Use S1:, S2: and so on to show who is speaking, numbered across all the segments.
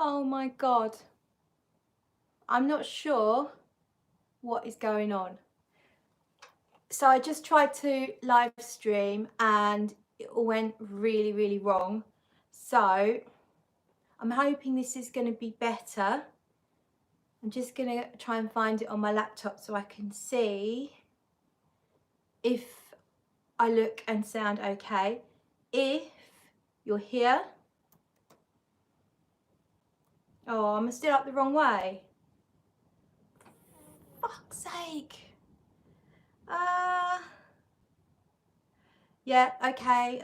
S1: Oh my God. I'm not sure what is going on. So I just tried to live stream and it all went really, really wrong. So I'm hoping this is going to be better. I'm just going to try and find it on my laptop so I can see if I look and sound okay. If you're here. Oh, I'm still up the wrong way. Fuck's sake. Yeah, okay.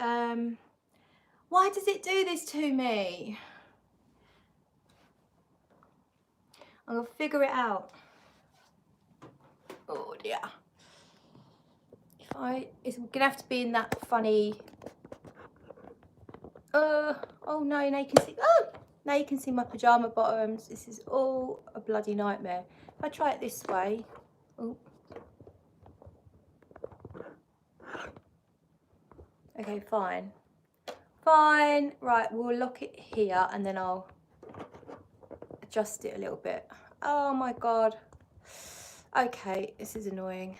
S1: Why does it do this to me? I'm gonna figure it out. Oh dear. It's gonna have to be in that funny. Oh no, now you can see. Oh, now you can see my pajama bottoms. This is all a bloody nightmare. If I try it this way. Oh. Okay, fine. Fine. Right, we'll lock it here and then I'll adjust it a little bit. Oh my God. Okay, this is annoying.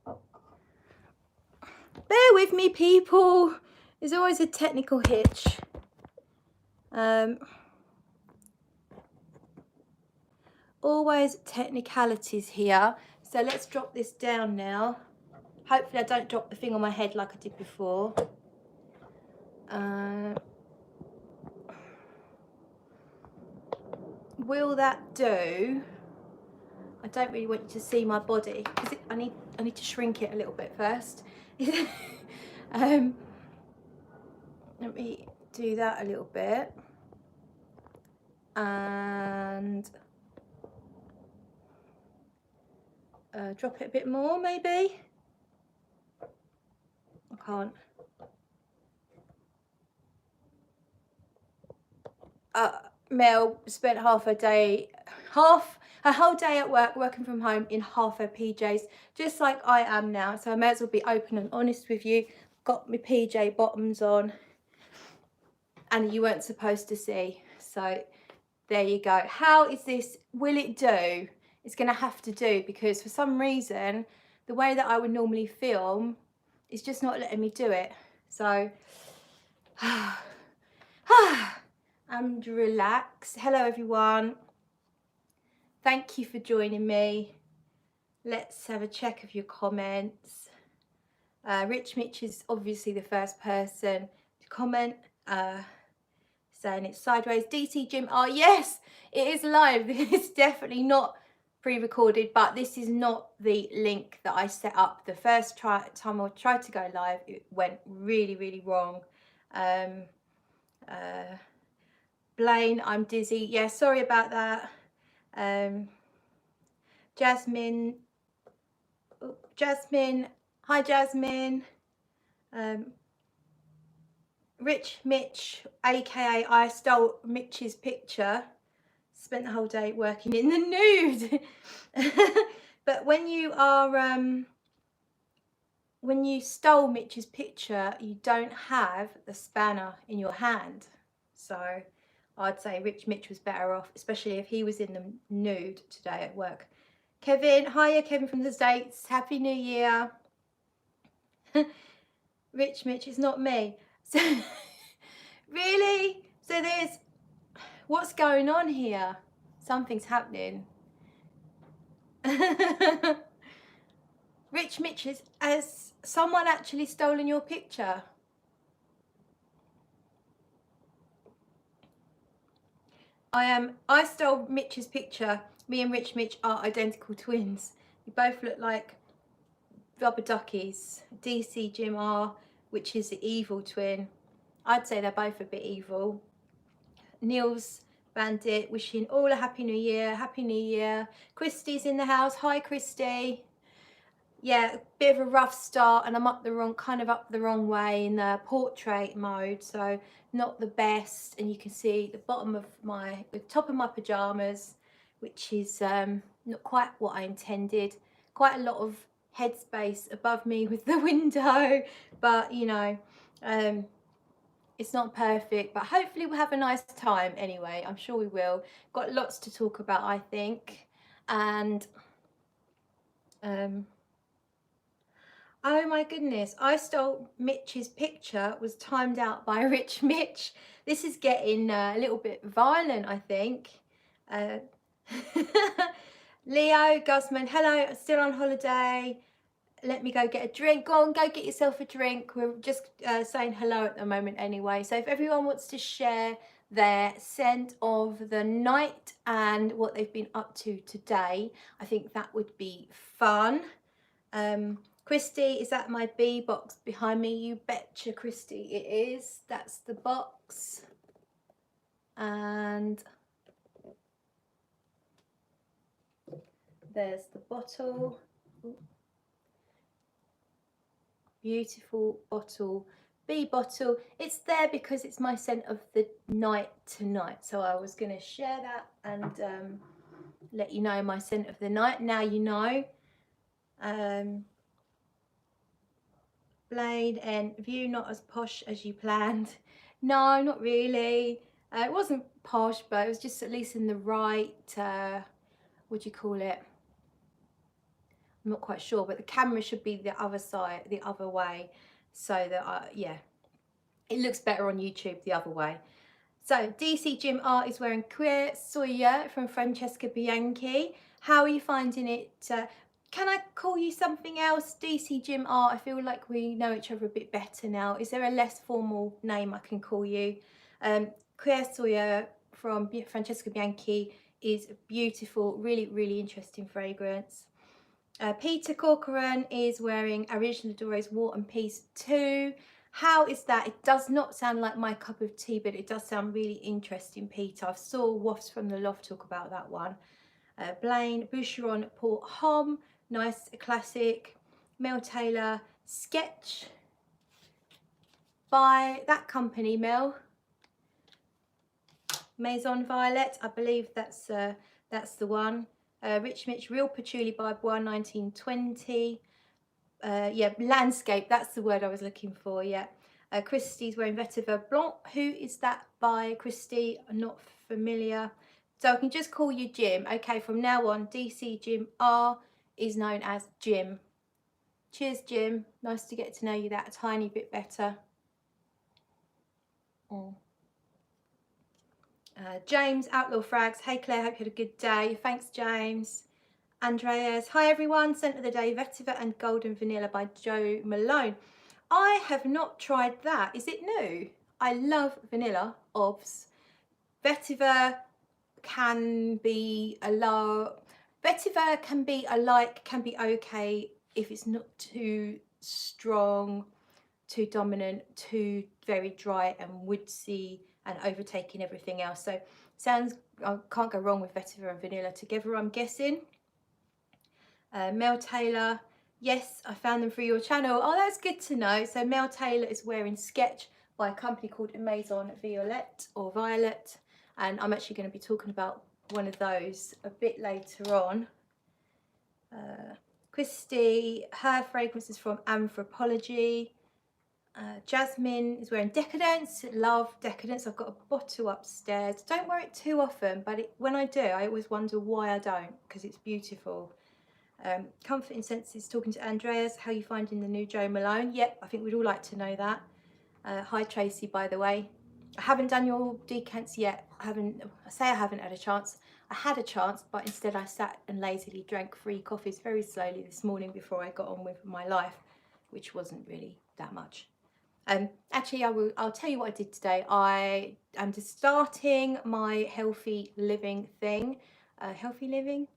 S1: Bear with me, people. There's always a technical hitch. Always technicalities here. So let's drop this down now. Hopefully I don't drop the thing on my head like I did before. Will that do? I don't really want you to see my body because I need to shrink it a little bit first. Let me do that a little bit and drop it a bit more maybe. I can't. Mel spent her whole day at work working from home in half her PJs, just like I am now. So I may as well be open and honest with you. Got my PJ bottoms on and you weren't supposed to see. So there you go. How is this? Will it do? It's going to have to do because for some reason, the way that I would normally film is just not letting me do it. So, and relax. Hello everyone. Thank you for joining me. Let's have a check of your comments. Rich Mitch is obviously the first person to comment, saying it's sideways. DC Jim, oh yes, it is live. It's definitely not pre-recorded, but this is not the link that I set up. The first time I tried to go live, it went really, really wrong. Blaine, I'm dizzy. Yeah, sorry about that. Jasmine, hi Jasmine. Rich Mitch, aka I stole Mitch's picture, spent the whole day working in the nude. But when you stole Mitch's picture, you don't have the spanner in your hand. So I'd say Rich Mitch was better off, especially if he was in the nude today at work. Kevin, hiya Kevin from the States, Happy New Year. Rich Mitch is not me. So really? So there's, what's going on here? Something's happening. Rich Mitch, has someone actually stolen your picture? I stole Mitch's picture. Me and Rich Mitch are identical twins. We both look like rubber duckies. DC Jim R, which is the evil twin. I'd say they're both a bit evil. Neil's Bandit, wishing all a happy new year. Happy New Year. Christy's in the house. Hi Christy. Yeah, a bit of a rough start and I'm kind of up the wrong way in the portrait mode, so not the best. And you can see the top of my pajamas, which is not quite what I intended. Quite a lot of headspace above me with the window, but you know, It's not perfect, but hopefully we'll have a nice time anyway. I'm sure we will. Got lots to talk about, I think. And oh my goodness, I Stole Mitch's Picture was timed out by Rich Mitch. This is getting a little bit violent, I think. Leo Guzman, hello, still on holiday. Let me go get a drink. Go on, go get yourself a drink. We're just saying hello at the moment anyway. So if everyone wants to share their scent of the night and what they've been up to today, I think that would be fun. Christy, is that my B box behind me? You betcha, Christy, it is. That's the box. And there's the bottle. Ooh. Beautiful bottle, B bottle. It's there because it's my scent of the night tonight. So I was going to share that and let you know my scent of the night. Now you know. Blade and View, not as posh as you planned. No, not really. It wasn't posh, but it was just at least in the right, what do you call it? I'm not quite sure, but the camera should be the other side, the other way, so that yeah, it looks better on YouTube the other way. So DC Jim Art is wearing Queer Soya from Francesca Bianchi. How are you finding it? Can I call you something else, DC Jim Art? I feel like we know each other a bit better now. Is there a less formal name I can call you? Queer Soya from Francesca Bianchi is beautiful, really, really interesting fragrance. Peter Corcoran is wearing Original Adores War and Peace 2. How is that? It does not sound like my cup of tea, but it does sound really interesting, Peter. I saw Wafts from the Loft talk about that one. Blaine Boucheron Port Homme, nice classic. Mel Taylor Sketch by that company, Mel. Maison Violet, I believe that's the one. Rich Mitch Real Patchouli by Bois 1920. Yeah, landscape, that's the word I was looking for. Yeah. Christie's wearing Vetiver Blanc. Who is that by, Christy? I'm not familiar. So I can just call you Jim. Okay, from now on, DC Jim R is known as Jim. Cheers, Jim. Nice to get to know you that a tiny bit better. James Outlaw Frags. Hey Claire, hope you had a good day. Thanks, James. Andreas, hi everyone. Scent of the day, Vetiver and Golden Vanilla by Joe Malone. I have not tried that. Is it new? I love vanilla, obvs. Vetiver can be a low. Vetiver can be a like, can be okay if it's not too strong, too dominant, too very dry and woodsy and overtaking everything else. So sounds, I can't go wrong with Vetiver and vanilla together, I'm guessing. Mel Taylor, yes, I found them through your channel. Oh, that's good to know. So Mel Taylor is wearing Sketch by a company called Maison Violet or Violet, and I'm actually going to be talking about one of those a bit later on. Christy, her fragrance is from Anthropology. Jasmine is wearing Decadence. Love Decadence. I've got a bottle upstairs. Don't wear it too often, but when I do, I always wonder why I don't, because it's beautiful. Comfort and Senses, talking to Andreas. How are you finding the new Joe Malone? Yep, I think we'd all like to know that. Hi Tracy, by the way. I haven't done your decants yet. I haven't had a chance. I had a chance, but instead I sat and lazily drank 3 coffees very slowly this morning before I got on with my life, which wasn't really that much. Actually, I'll tell you what I did today. I am just starting my healthy living thing. Healthy living?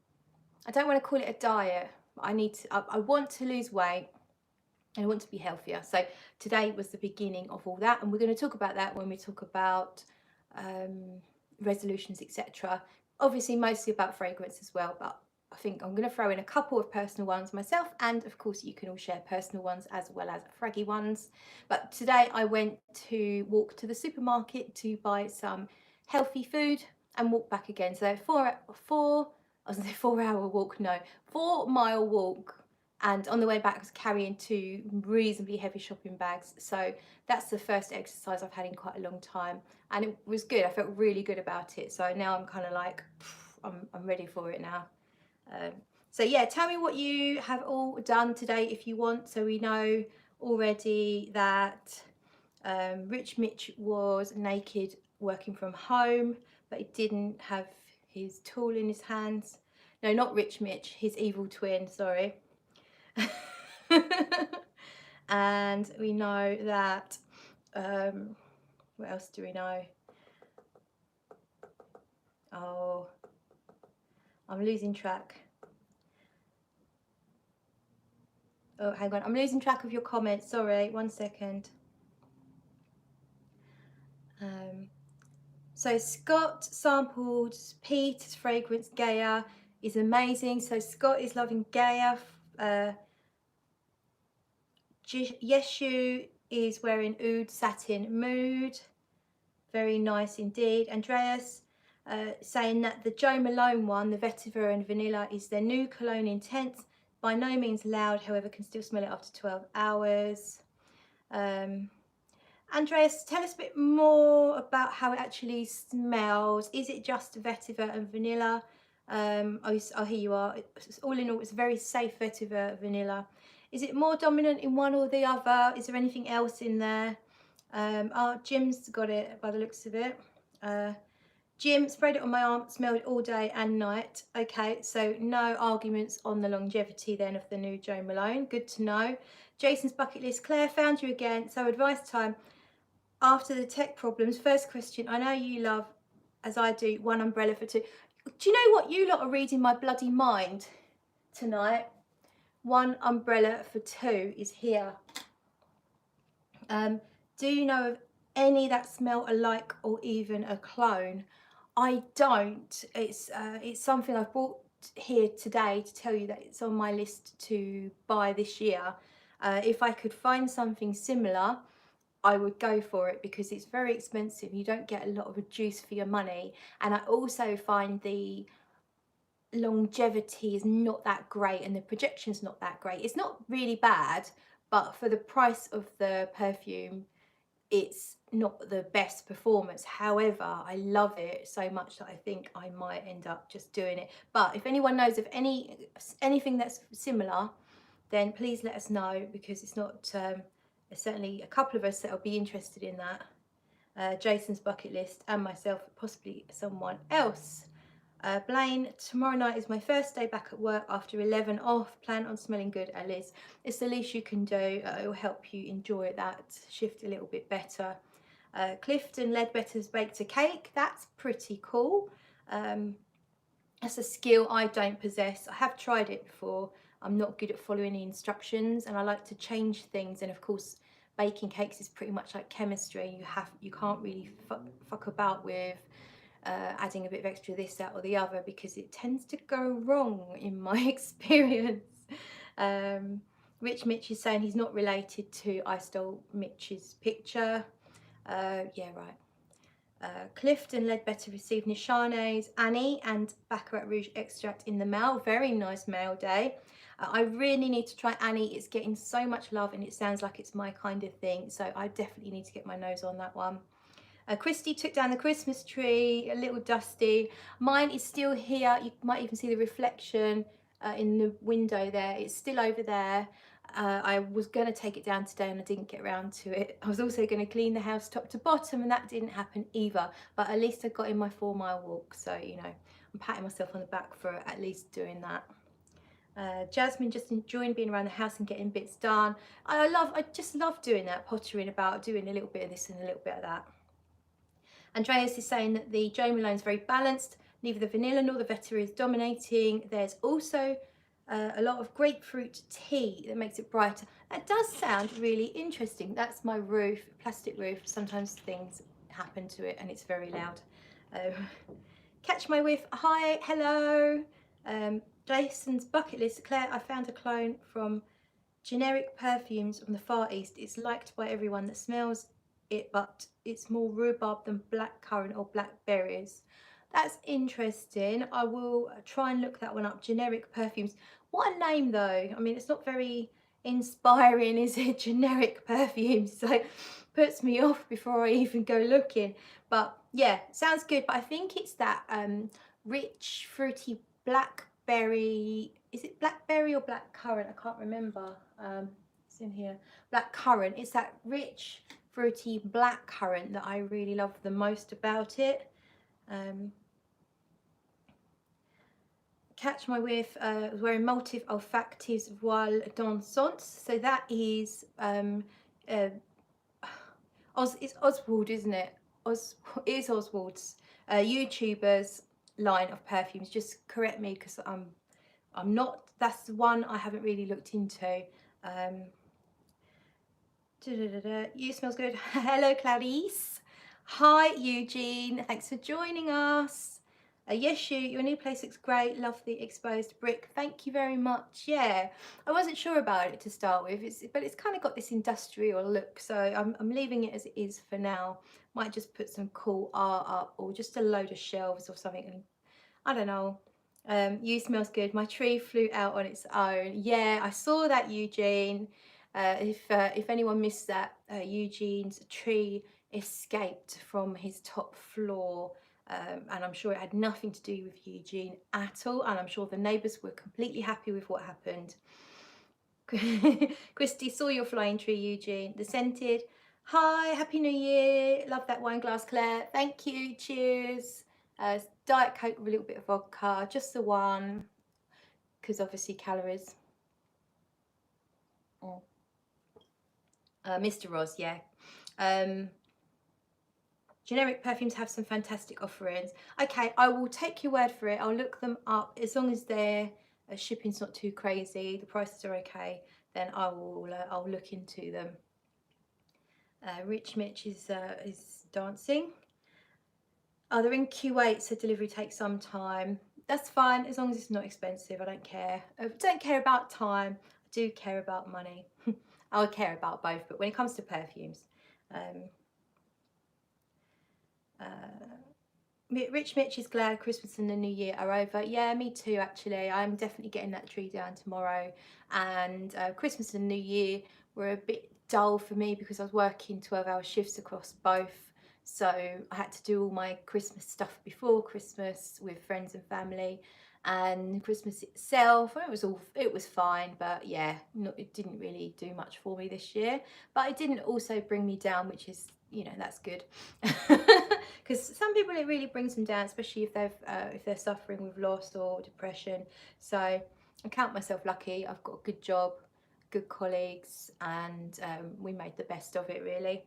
S1: I don't want to call it a diet. I want to lose weight. I want to be healthier. So today was the beginning of all that, and we're going to talk about that when we talk about resolutions, etc. Obviously, mostly about fragrance as well, but I think I'm going to throw in a couple of personal ones myself, and of course you can all share personal ones as well as fraggy ones. But today I went to walk to the supermarket to buy some healthy food and walk back again. So 4 hour walk, no, 4 mile walk, and on the way back I was carrying 2 reasonably heavy shopping bags. So that's the first exercise I've had in quite a long time, and it was good. I felt really good about it. So now I'm kind of like, I'm ready for it now. So yeah, tell me what you have all done today if you want. So we know already that Rich Mitch was naked working from home, but he didn't have his tool in his hands. No, not Rich Mitch, his evil twin, sorry. And we know that, what else do we know? Oh, I'm losing track. Oh, hang on, I'm losing track of your comments, sorry, 1 second. So Scott sampled Pete's fragrance Gaia, is amazing. So Scott is loving Gaia. Yeshu is wearing Oud Satin Mood, very nice indeed. Andreas saying that the Jo Malone one, the Vetiver and Vanilla, is their new cologne intense, by no means loud, however can still smell it after 12 hours. Andreas, tell us a bit more about how it actually smells. Is it just vetiver and vanilla? Oh, here you are. All in all, it's a very safe vetiver vanilla. Is it more dominant in one or the other? Is there anything else in there? Oh, Jim's got it by the looks of it. Jim, sprayed it on my arm, smelled it all day and night. Okay, so no arguments on the longevity then of the new Jo Malone. Good to know. Jason's bucket list. Claire, found you again. So advice time. After the tech problems, first question, I know you love, as I do, one umbrella for two. Do you know what? You lot are reading my bloody mind tonight. One umbrella for two is here. Do you know of any that smell alike or even a clone? I don't. It's something I've bought here today to tell you that it's on my list to buy this year. If I could find something similar, I would go for it because it's very expensive. You don't get a lot of a juice for your money. And I also find the longevity is not that great and the projection's not that great. It's not really bad, but for the price of the perfume, it's not the best performance. However, I love it so much that I think I might end up just doing it. But if anyone knows of anything that's similar, then please let us know, because it's not... there's certainly a couple of us that will be interested in that. Jason's bucket list and myself, possibly someone else. Blaine, tomorrow night is my first day back at work after 11 off. Plan on smelling good, Alice. It's the least you can do. It will help you enjoy that shift a little bit better. Clifton Ledbetter's baked a cake. That's pretty cool. That's a skill I don't possess. I have tried it before. I'm not good at following the instructions, and I like to change things. And of course, baking cakes is pretty much like chemistry. You can't really fuck about with adding a bit of extra this, that or the other, because it tends to go wrong in my experience. Rich Mitch is saying he's not related to I Stole Mitch's Picture. Yeah, right. Clifton Ledbetter received Nishane's Annie and Baccarat Rouge extract in the mail. Very nice mail day. I really need to try Annie. It's getting so much love and it sounds like it's my kind of thing. So I definitely need to get my nose on that one. Christy took down the Christmas tree, a little dusty. Mine is still here. You might even see the reflection in the window there. It's still over there. I was going to take it down today and I didn't get around to it. I was also going to clean the house top to bottom and that didn't happen either. But at least I got in my 4-mile walk. So, you know, I'm patting myself on the back for at least doing that. Jasmine, just enjoying being around the house and getting bits done. I just love doing that, pottering about, doing a little bit of this and a little bit of that. Andreas is saying that the Jo Malone is very balanced. Neither the vanilla nor the vetiver is dominating. There's also a lot of grapefruit tea that makes it brighter. That does sound really interesting. That's my roof, plastic roof. Sometimes things happen to it and it's very loud. Catch my whiff. Hi, hello. Jason's bucket list. Claire, I found a clone from generic perfumes from the Far East. It's liked by everyone that smells it, but it's more rhubarb than blackcurrant or blackberries. That's interesting. I will try and look that one up. Generic perfumes. What a name though. I mean, it's not very inspiring, is it? Generic perfumes. So puts me off before I even go looking. But yeah, sounds good. But I think it's that rich, fruity blackberry. Is it blackberry or black currant? I can't remember. It's in here. Black currant. It's that rich, fruity black currant that I really love the most about it. Catch my whiff, was wearing multi olfactives voile dansante. So that is it's Oswald, isn't it? It is Oswald's YouTuber's line of perfumes. Just correct me because I'm not. That's the one I haven't really looked into. You smells good. Hello, Clarice. Hi, Eugene. Thanks for joining us. Yes, your new place looks great. Love the exposed brick. Thank you very much. Yeah, I wasn't sure about it to start with, but it's kind of got this industrial look, so I'm leaving it as it is for now. Might just put some cool art up or just a load of shelves or something. And I don't know. You smells good. My tree flew out on its own. Yeah, I saw that, Eugene. If anyone missed that, Eugene's tree escaped from his top floor. And I'm sure it had nothing to do with Eugene at all, and I'm sure the neighbours were completely happy with what happened. Christy, saw your flying tree, Eugene. The scented. Hi, Happy New Year. Love that wine glass, Claire. Thank you. Cheers. Diet Coke with a little bit of vodka, just the one, because obviously calories. Mr. Roz, yeah. Generic perfumes have some fantastic offerings. Okay, I will take your word for it. I'll look them up. As long as their shipping's not too crazy, the prices are okay, then I'll look into them. Rich Mitch is dancing. Oh, they're in Kuwait, so delivery takes some time. That's fine, as long as it's not expensive. I don't care. I don't care about time. I do care about money. I care about both, but when it comes to perfumes, Rich Mitch is glad Christmas and the New Year are over. Yeah, me too, actually. I'm definitely getting that tree down tomorrow. And Christmas and New Year were a bit dull for me because I was working 12-hour shifts across both. So I had to do all my Christmas stuff before Christmas with friends and family. And Christmas itself, it was fine, but yeah, it didn't really do much for me this year. But it didn't also bring me down, which is, you know, that's good. Because some people, it really brings them down, especially if they're suffering with loss or depression. So I count myself lucky. I've got a good job, good colleagues, and we made the best of it, really.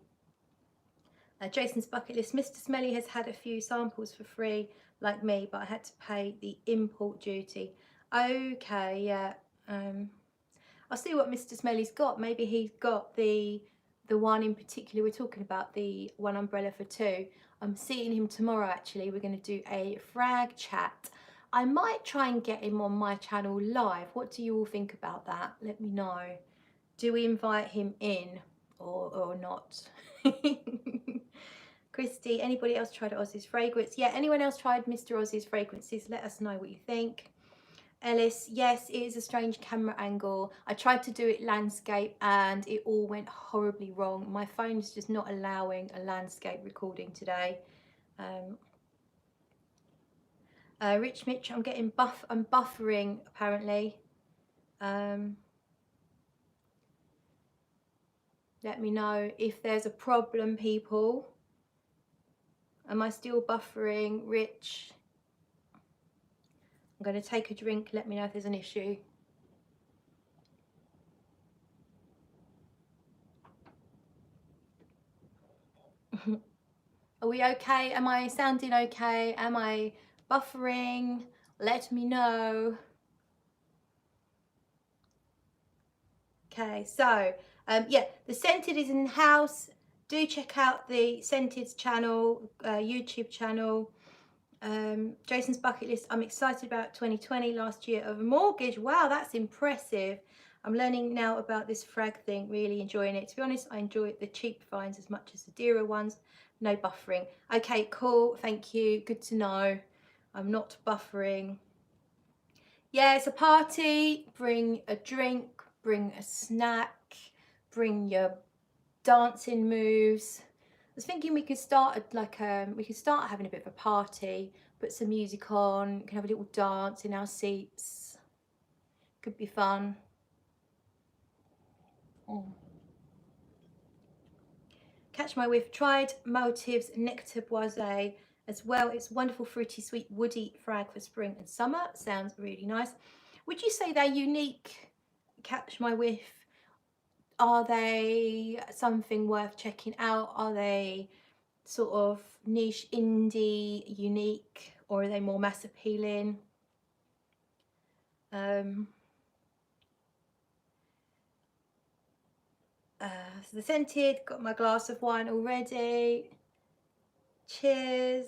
S1: Jason's bucket list. Mr. Smelly has had a few samples for free, like me, but I had to pay the import duty. Okay, yeah. I'll see what Mr. Smelly's got. Maybe he's got the one in particular we're talking about, the one umbrella for two. I'm seeing him tomorrow, actually. We're going to do a frag chat. I might try and get him on my channel live. What do you all think about that? Let me know. Do we invite him in or not? Christy, anybody else tried Ozzy's fragrance? Yeah, anyone else tried Mr. Ozzy's fragrances? Let us know what you think. Ellis, yes, it is a strange camera angle. I tried to do it landscape and it all went horribly wrong. My phone's just not allowing a landscape recording today. Rich Mitch, I'm buffering apparently. Let me know if there's a problem, people. Am I still buffering? Rich, I'm going to take a drink. Let me know if there's an issue. Are we okay? Am I sounding okay? Am I buffering? Let me know. Okay, so yeah, the Scented is in the house. Do check out the Scented's channel, YouTube channel. Jason's bucket list. I'm excited about 2020, last year of a mortgage. Wow, that's impressive. I'm learning now about this frag thing, really enjoying it. To be honest, I enjoy the cheap finds as much as the dearer ones. No buffering. Okay, cool, thank you, good to know. I'm not buffering. Yeah, it's a party. Bring a drink, bring a snack, bring your dancing moves. I was thinking we could start we could start having a bit of a party, put some music on, can have a little dance in our seats. Could be fun. Catch My Whiff. Tried Motives Nectar Boisé as well. It's wonderful, fruity, sweet, woody frag for spring and summer. Sounds really nice. Would you say they're unique, Catch My Whiff? Are they something worth checking out? Are they sort of niche, indie, unique, or are they more mass appealing? So the scented, got my glass of wine already. Cheers.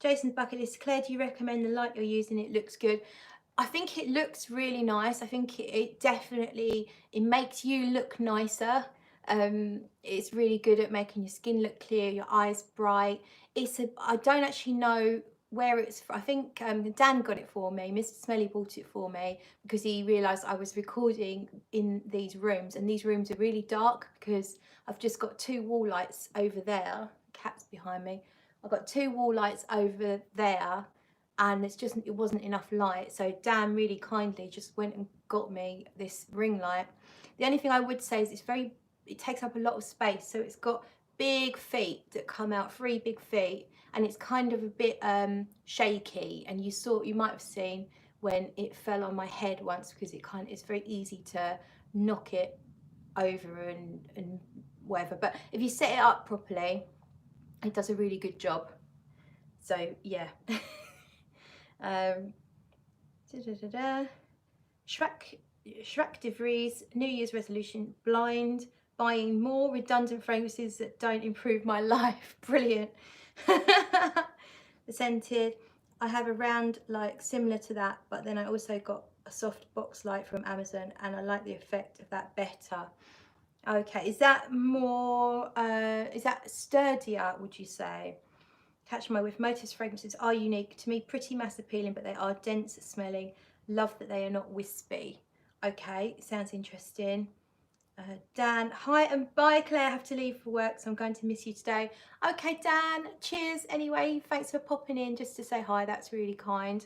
S1: Jason's bucket list. Claire, do you recommend the light you're using? It looks good. I think it looks really nice. I think it definitely, it makes you look nicer. It's really good at making your skin look clear, your eyes bright. I don't actually know where it's from. I think Dan got it for me. Mr. Smelly bought it for me because he realised I was recording in these rooms, and these rooms are really dark because I've just got 2 wall lights over there. Cat's behind me. I've got 2 wall lights over there, and it wasn't enough light. So Dan really kindly just went and got me this ring light. The only thing I would say is it takes up a lot of space. So it's got big feet that come out, 3 big feet, and it's kind of a bit shaky. And you might have seen when it fell on my head once, because it's very easy to knock it over and whatever. But if you set it up properly, it does a really good job. So yeah. Shrek de Vries, New Year's resolution, blind, buying more redundant fragrances that don't improve my life. Brilliant. The scented, I have a round light similar to that, but then I also got a soft box light from Amazon, and I like the effect of that better. Okay, is that sturdier, would you say? Catch My Whiff. Motives fragrances are unique to me, pretty mass appealing, but they are dense smelling. Love that they are not wispy. Okay, sounds interesting. Dan, hi and bye. Claire, I have to leave for work, so I'm going to miss you today. Okay, Dan, cheers anyway. Thanks for popping in just to say hi. That's really kind.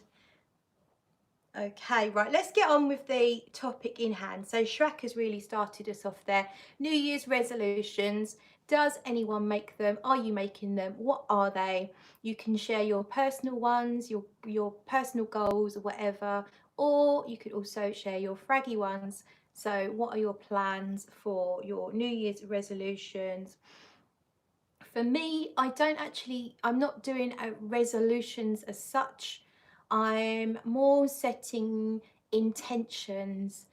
S1: Okay, right, let's get on with the topic in hand. So Shrek has really started us off there. New Year's resolutions. Does anyone make them? Are you making them? What are they? You can share your personal ones, your personal goals or whatever, or you could also share your fraggy ones. So what are your plans for your New Year's resolutions? For me, I'm not doing resolutions as such. I'm more setting intentions,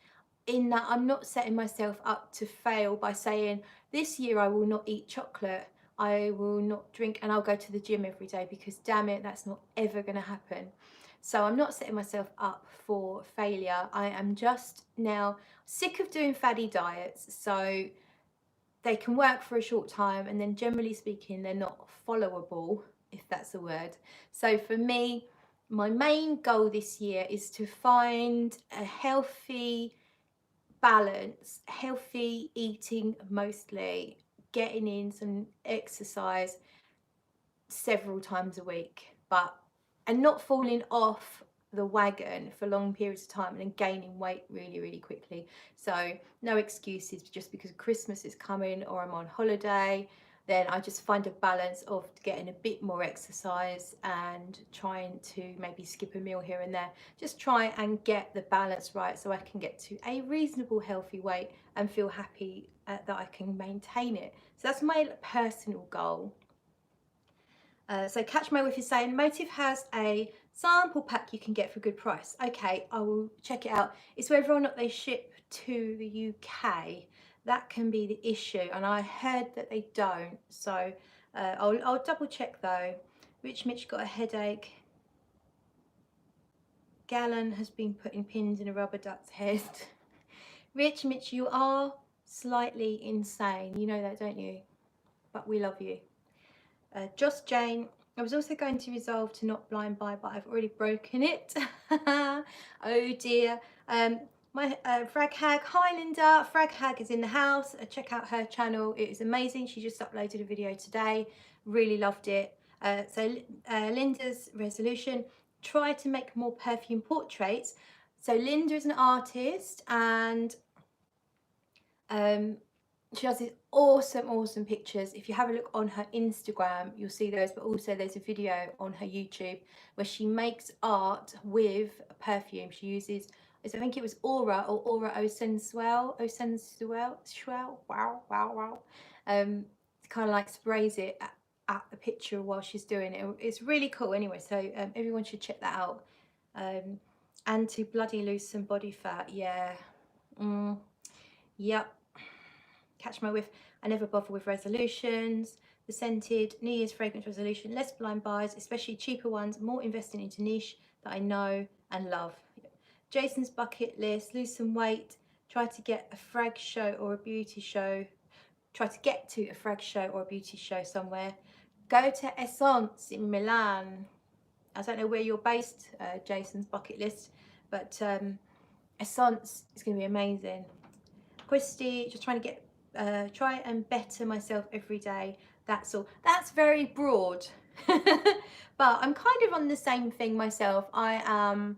S1: in that I'm not setting myself up to fail by saying, this year I will not eat chocolate, I will not drink, and I'll go to the gym every day, because damn it, that's not ever going to happen. So I'm not setting myself up for failure. I am just now sick of doing faddy diets. So they can work for a short time, and then generally speaking, they're not followable, if that's a word. So for me, my main goal this year is to find a healthy balance, healthy eating mostly, getting in some exercise several times a week, and not falling off the wagon for long periods of time and then gaining weight really, really quickly. So no excuses just because Christmas is coming or I'm on holiday. Then I just find a balance of getting a bit more exercise and trying to maybe skip a meal here and there. Just try and get the balance right so I can get to a reasonable healthy weight and feel happy that I can maintain it. So that's my personal goal. So Catch My Whiff is saying Motive has a sample pack you can get for a good price. Okay, I will check it out. It's whether or not they ship to the UK. That can be the issue, and I heard that they don't. So I'll double check though. Rich Mitch got a headache. Gallon has been putting pins in a rubber duck's head. Rich Mitch, you are slightly insane. You know that, don't you? But we love you. Joss Jane, I was also going to resolve to not blind buy, but I've already broken it. Oh dear. My Frag Hag, hi Linda. Frag Hag is in the house. Check out her channel. It is amazing. She just uploaded a video today. Really loved it. Linda's resolution, try to make more perfume portraits. So Linda is an artist, and she has these awesome pictures. If you have a look on her Instagram, you'll see those, but also there's a video on her YouTube where she makes art with perfume. She uses, I think it was Aura or Aura Osensuel, wow. Kind of like sprays it at the picture while she's doing it. It's really cool anyway, so everyone should check that out. And to bloody lose some body fat, yeah. Yep. Catch my whiff. I never bother with resolutions. The scented New Year's fragrance resolution, less blind buys, especially cheaper ones, more investing into niche that I know and love. Jason's bucket list, lose some weight, try to get a frag show or a beauty show, try to get to a frag show or a beauty show somewhere. Go to Essence in Milan. I don't know where you're based, Jason's bucket list, but Essence is going to be amazing. Christy, just trying to get try and better myself every day. That's all. That's very broad. But I'm kind of on the same thing myself. I am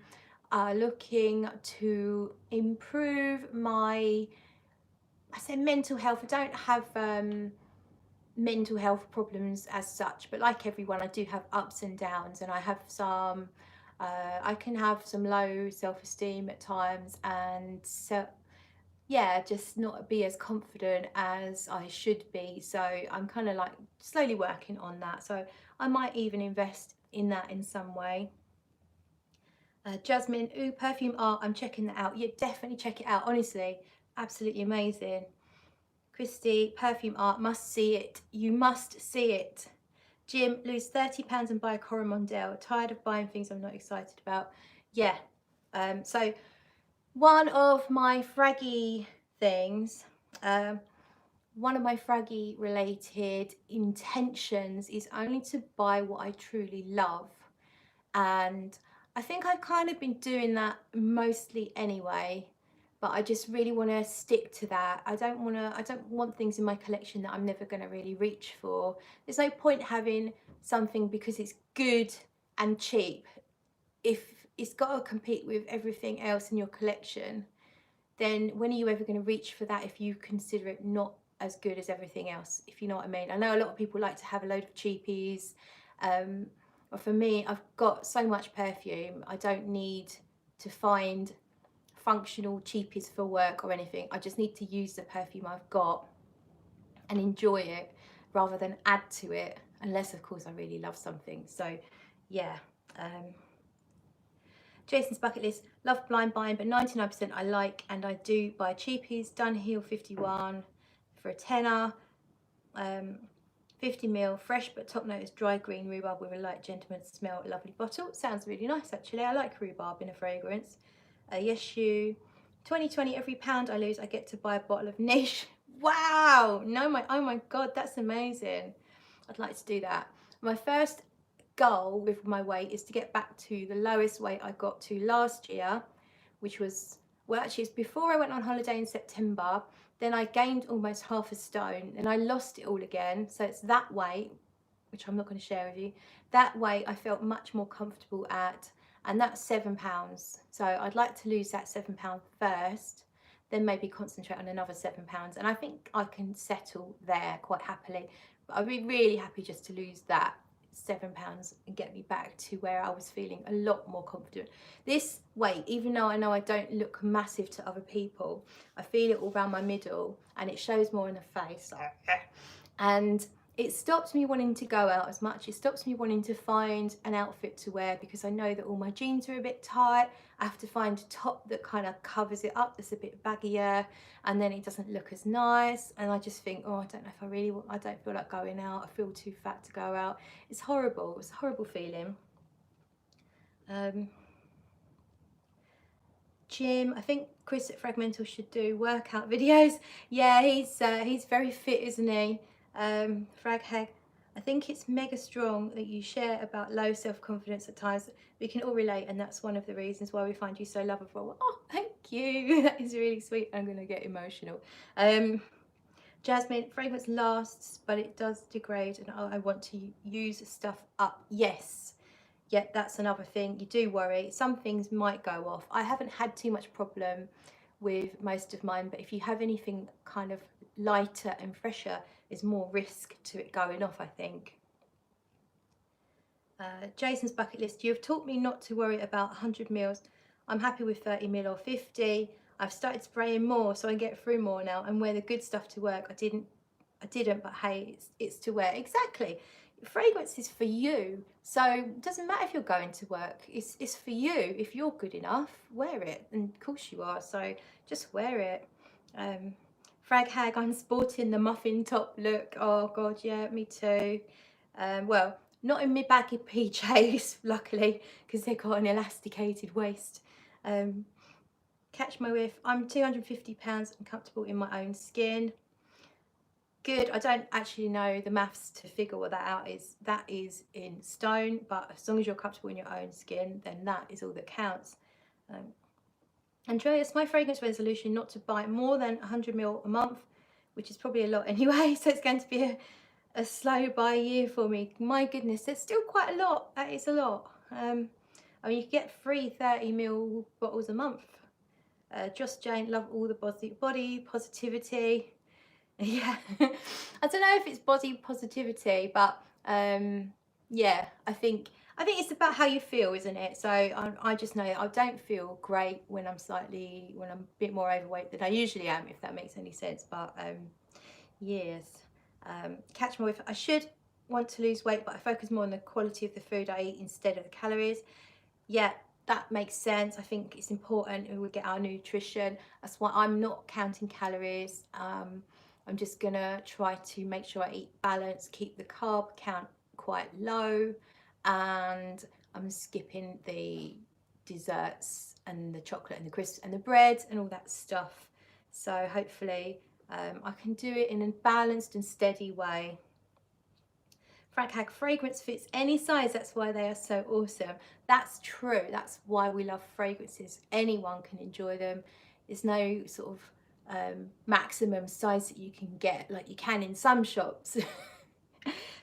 S1: looking to improve my, I say mental health. I don't have mental health problems as such, but like everyone, I do have ups and downs, and I have some I can have some low self-esteem at times, and so yeah, just not be as confident as I should be. So I'm kind of like slowly working on that. So I might even invest in that in some way. Jasmine, ooh, perfume art, I'm checking that out. Yeah, definitely check it out. Honestly, absolutely amazing. Christy, perfume art, must see it. You must see it. Jim, lose £30 and buy a Coromandel. Tired of buying things I'm not excited about. Yeah. So one of my fraggy things, one of my fraggy related intentions is only to buy what I truly love. And I think I've kind of been doing that mostly anyway, but I just really want to stick to that. I don't want things in my collection that I'm never going to really reach for. There's no point having something because it's good and cheap. If it's got to compete with everything else in your collection, then when are you ever going to reach for that if you consider it not as good as everything else, if you know what I mean? I know a lot of people like to have a load of cheapies. But for me, I've got so much perfume, I don't need to find functional cheapies for work or anything. I just need to use the perfume I've got and enjoy it rather than add to it, unless of course I really love something. So yeah. Jason's bucket list, love blind buying, but 99% I like, and I do buy cheapies. Dunhill 51 for a tenner. 50ml, fresh but top note is dry green rhubarb with a light gentleman smell. A lovely bottle. Sounds really nice actually. I like rhubarb in a fragrance. Yes, you. 2020, every pound I lose, I get to buy a bottle of niche. Wow! No, oh my god, that's amazing. I'd like to do that. My first goal with my weight is to get back to the lowest weight I got to last year, which was, well, actually it's before I went on holiday in September. Then I gained almost half a stone, and I lost it all again. So it's that weight, which I'm not going to share with you. That weight I felt much more comfortable at, and that's £7. So I'd like to lose that £7 first, then maybe concentrate on another £7, and I think I can settle there quite happily. But I'd be really happy just to lose that £7 and get me back to where I was feeling a lot more confident. This weight, even though I know I don't look massive to other people, I feel it all around my middle, and it shows more in the face. And it stops me wanting to go out as much. It stops me wanting to find an outfit to wear because I know that all my jeans are a bit tight. I have to find a top that kind of covers it up, that's a bit baggier, and then it doesn't look as nice. And I just think, oh, I don't know if I really want, I don't feel like going out. I feel too fat to go out. It's horrible. It's a horrible feeling. Jim, I think Chris at Fragmental should do workout videos. Yeah, he's very fit, isn't he? Frag Hag. I think it's mega strong that you share about low self-confidence at times. We can all relate, and that's one of the reasons why we find you so lovable. Oh, thank you. That is really sweet. I'm going to get emotional. Jasmine, fragrance lasts, but it does degrade, and I want to use stuff up. Yes. Yeah, that's another thing. You do worry. Some things might go off. I haven't had too much problem with most of mine, but if you have anything kind of lighter and fresher, there's more risk to it going off, I think. Jason's bucket list. You have taught me not to worry about 100 mils. I'm happy with 30 mil or 50. I've started spraying more so I get through more now and wear the good stuff to work. I didn't, but hey, it's to wear. Exactly. Fragrance is for you, so it doesn't matter if you're going to work. It's for you. If you're good enough, wear it, and of course you are, so just wear it. Frag hag, I'm sporting the muffin top look. Oh god, yeah, me too. Well, not in my baggy PJs, luckily, because they've got an elasticated waist. Catch my whiff. I'm 250 pounds and comfortable in my own skin. Good. I don't actually know the maths to figure what that out is. That is in stone, but as long as you're comfortable in your own skin, then that is all that counts. Andreas, my fragrance resolution not to buy more than 100 ml a month, which is probably a lot anyway, so it's going to be a slow buy year for me. My goodness, there's still quite a lot. That is a lot. I mean, you can get free 30 ml bottles a month. Just Jane, love all the body positivity. Yeah, I don't know if it's body positivity, but yeah, I think it's about how you feel, isn't it? So I just know I don't feel great when I'm a bit more overweight than I usually am, if that makes any sense. But yes, catch my whiff. I should want to lose weight, but I focus more on the quality of the food I eat instead of the calories. Yeah, that makes sense. I think it's important we get our nutrition. That's why I'm not counting calories. I'm just gonna try to make sure I eat balanced, keep the carb count quite low, and I'm skipping the desserts and the chocolate and the crisps and the bread and all that stuff. So hopefully I can do it in a balanced and steady way. Frank Hag, fragrance fits any size, that's why they are so awesome. That's true, that's why we love fragrances. Anyone can enjoy them. There's no sort of maximum size that you can get like you can in some shops.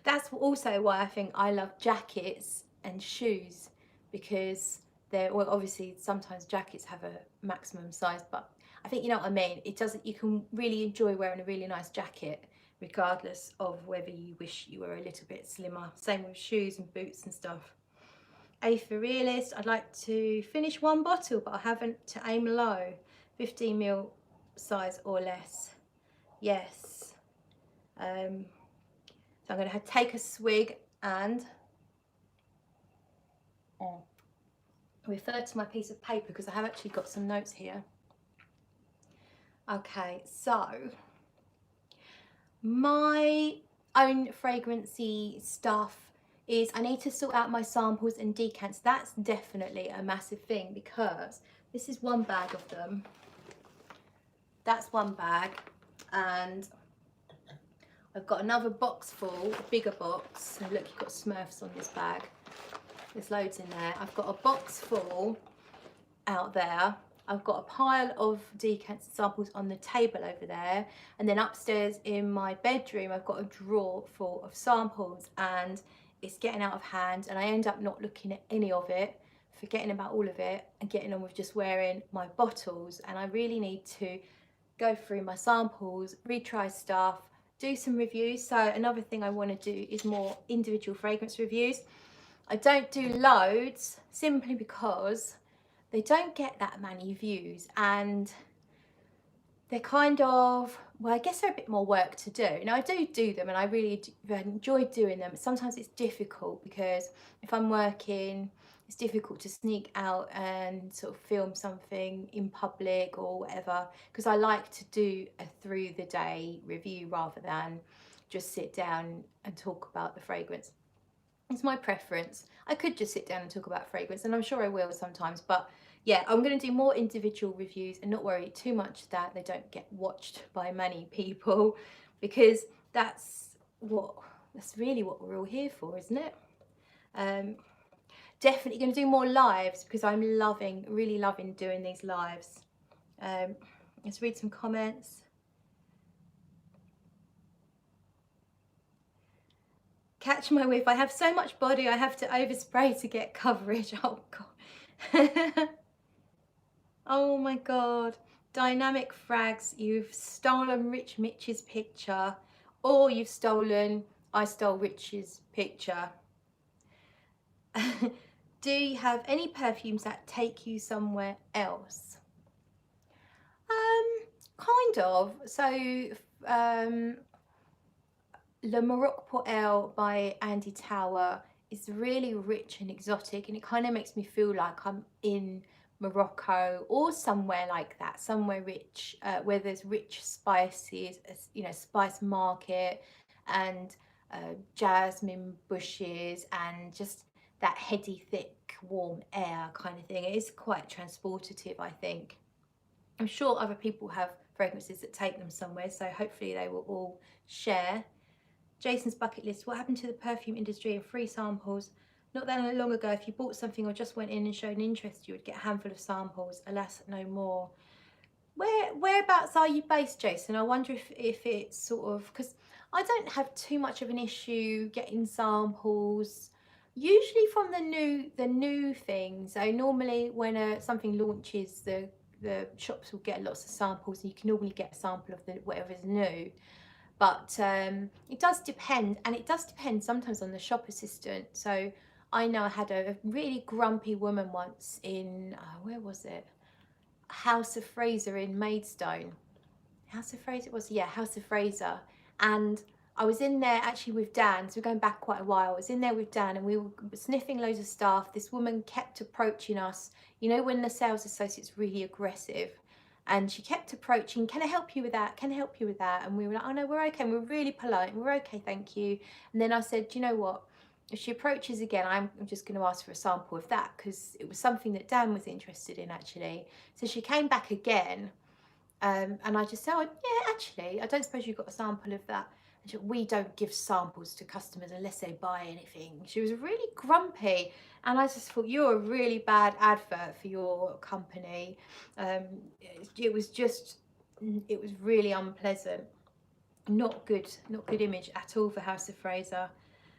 S1: That's also why I think I love jackets and shoes, because they're, well, obviously sometimes jackets have a maximum size, but I think you know what I mean. It doesn't, you can really enjoy wearing a really nice jacket regardless of whether you wish you were a little bit slimmer. Same with shoes and boots and stuff. A for realist, I'd like to finish one bottle, but I haven't, to aim low, 15 ml size or less. Yes. So I'm going to take a swig and refer to my piece of paper because I have actually got some notes here. Okay, so my own fragrancy stuff is I need to sort out my samples and decants. That's definitely a massive thing because this is one bag of them. That's one bag, and I've got another box full, a bigger box. So look, you've got Smurfs on this bag. There's loads in there. I've got a box full out there. I've got a pile of decants and samples on the table over there, and then upstairs in my bedroom I've got a drawer full of samples, and it's getting out of hand and I end up not looking at any of it, forgetting about all of it and getting on with just wearing my bottles. And I really need to go through my samples, retry stuff, do some reviews. So another thing I want to do is more individual fragrance reviews. I don't do loads simply because they don't get that many views, and they're kind of, well, I guess they're a bit more work to do. Now I do them and I really enjoy doing them. Sometimes it's difficult because if I'm working, it's difficult to sneak out and sort of film something in public or whatever, because I like to do a through the day review rather than just sit down and talk about the fragrance. It's my preference. I could just sit down and talk about fragrance, and I'm sure I will sometimes, but yeah, I'm going to do more individual reviews and not worry too much that they don't get watched by many people, because that's what that's really what we're all here for, isn't it? Definitely going to do more lives because I'm really loving doing these lives. Let's read some comments. Catch my whiff. I have so much body I have to overspray to get coverage. Oh god. Oh my god. Dynamic frags, you've stolen Rich Mitch's picture, or you've stolen I stole Rich's picture. Do you have any perfumes that take you somewhere else? Kind of. So Le Maroc Pour Elle by Andy Tower is really rich and exotic, and it kind of makes me feel like I'm in Morocco or somewhere like that, somewhere rich, where there's rich spices, you know, spice market, and jasmine bushes, and just that heady, thick, warm air kind of thing. It is quite transportative, I think. I'm sure other people have fragrances that take them somewhere, so hopefully they will all share. Jason's bucket list. What happened to the perfume industry and free samples? Not that long ago, if you bought something or just went in and showed an interest, you would get a handful of samples. Alas, no more. Whereabouts are you based, Jason? I wonder if it's sort of, because I don't have too much of an issue getting samples. Usually from the new things. So normally when something launches, the shops will get lots of samples, and you can normally get a sample of whatever's new. But it does depend, and it does depend sometimes on the shop assistant. So I know I had a really grumpy woman once in, where was it? House of Fraser in Maidstone. House of Fraser was, yeah, House of Fraser. And I was in there actually with Dan, so we're going back quite a while. I was in there with Dan, and we were sniffing loads of stuff. This woman kept approaching us. You know when the sales associate's really aggressive, and she kept approaching, can I help you with that? Can I help you with that? And we were like, oh no, we're okay. And we were really polite. We're okay, thank you. And then I said, do you know what? If she approaches again, I'm just going to ask for a sample of that, because it was something that Dan was interested in actually. So she came back again, and I just said, oh, yeah, actually, I don't suppose you've got a sample of that. And she said, we don't give samples to customers unless they buy anything. She was really grumpy, and I just thought, you're a really bad advert for your company. It was really unpleasant. Not good image at all for House of Fraser.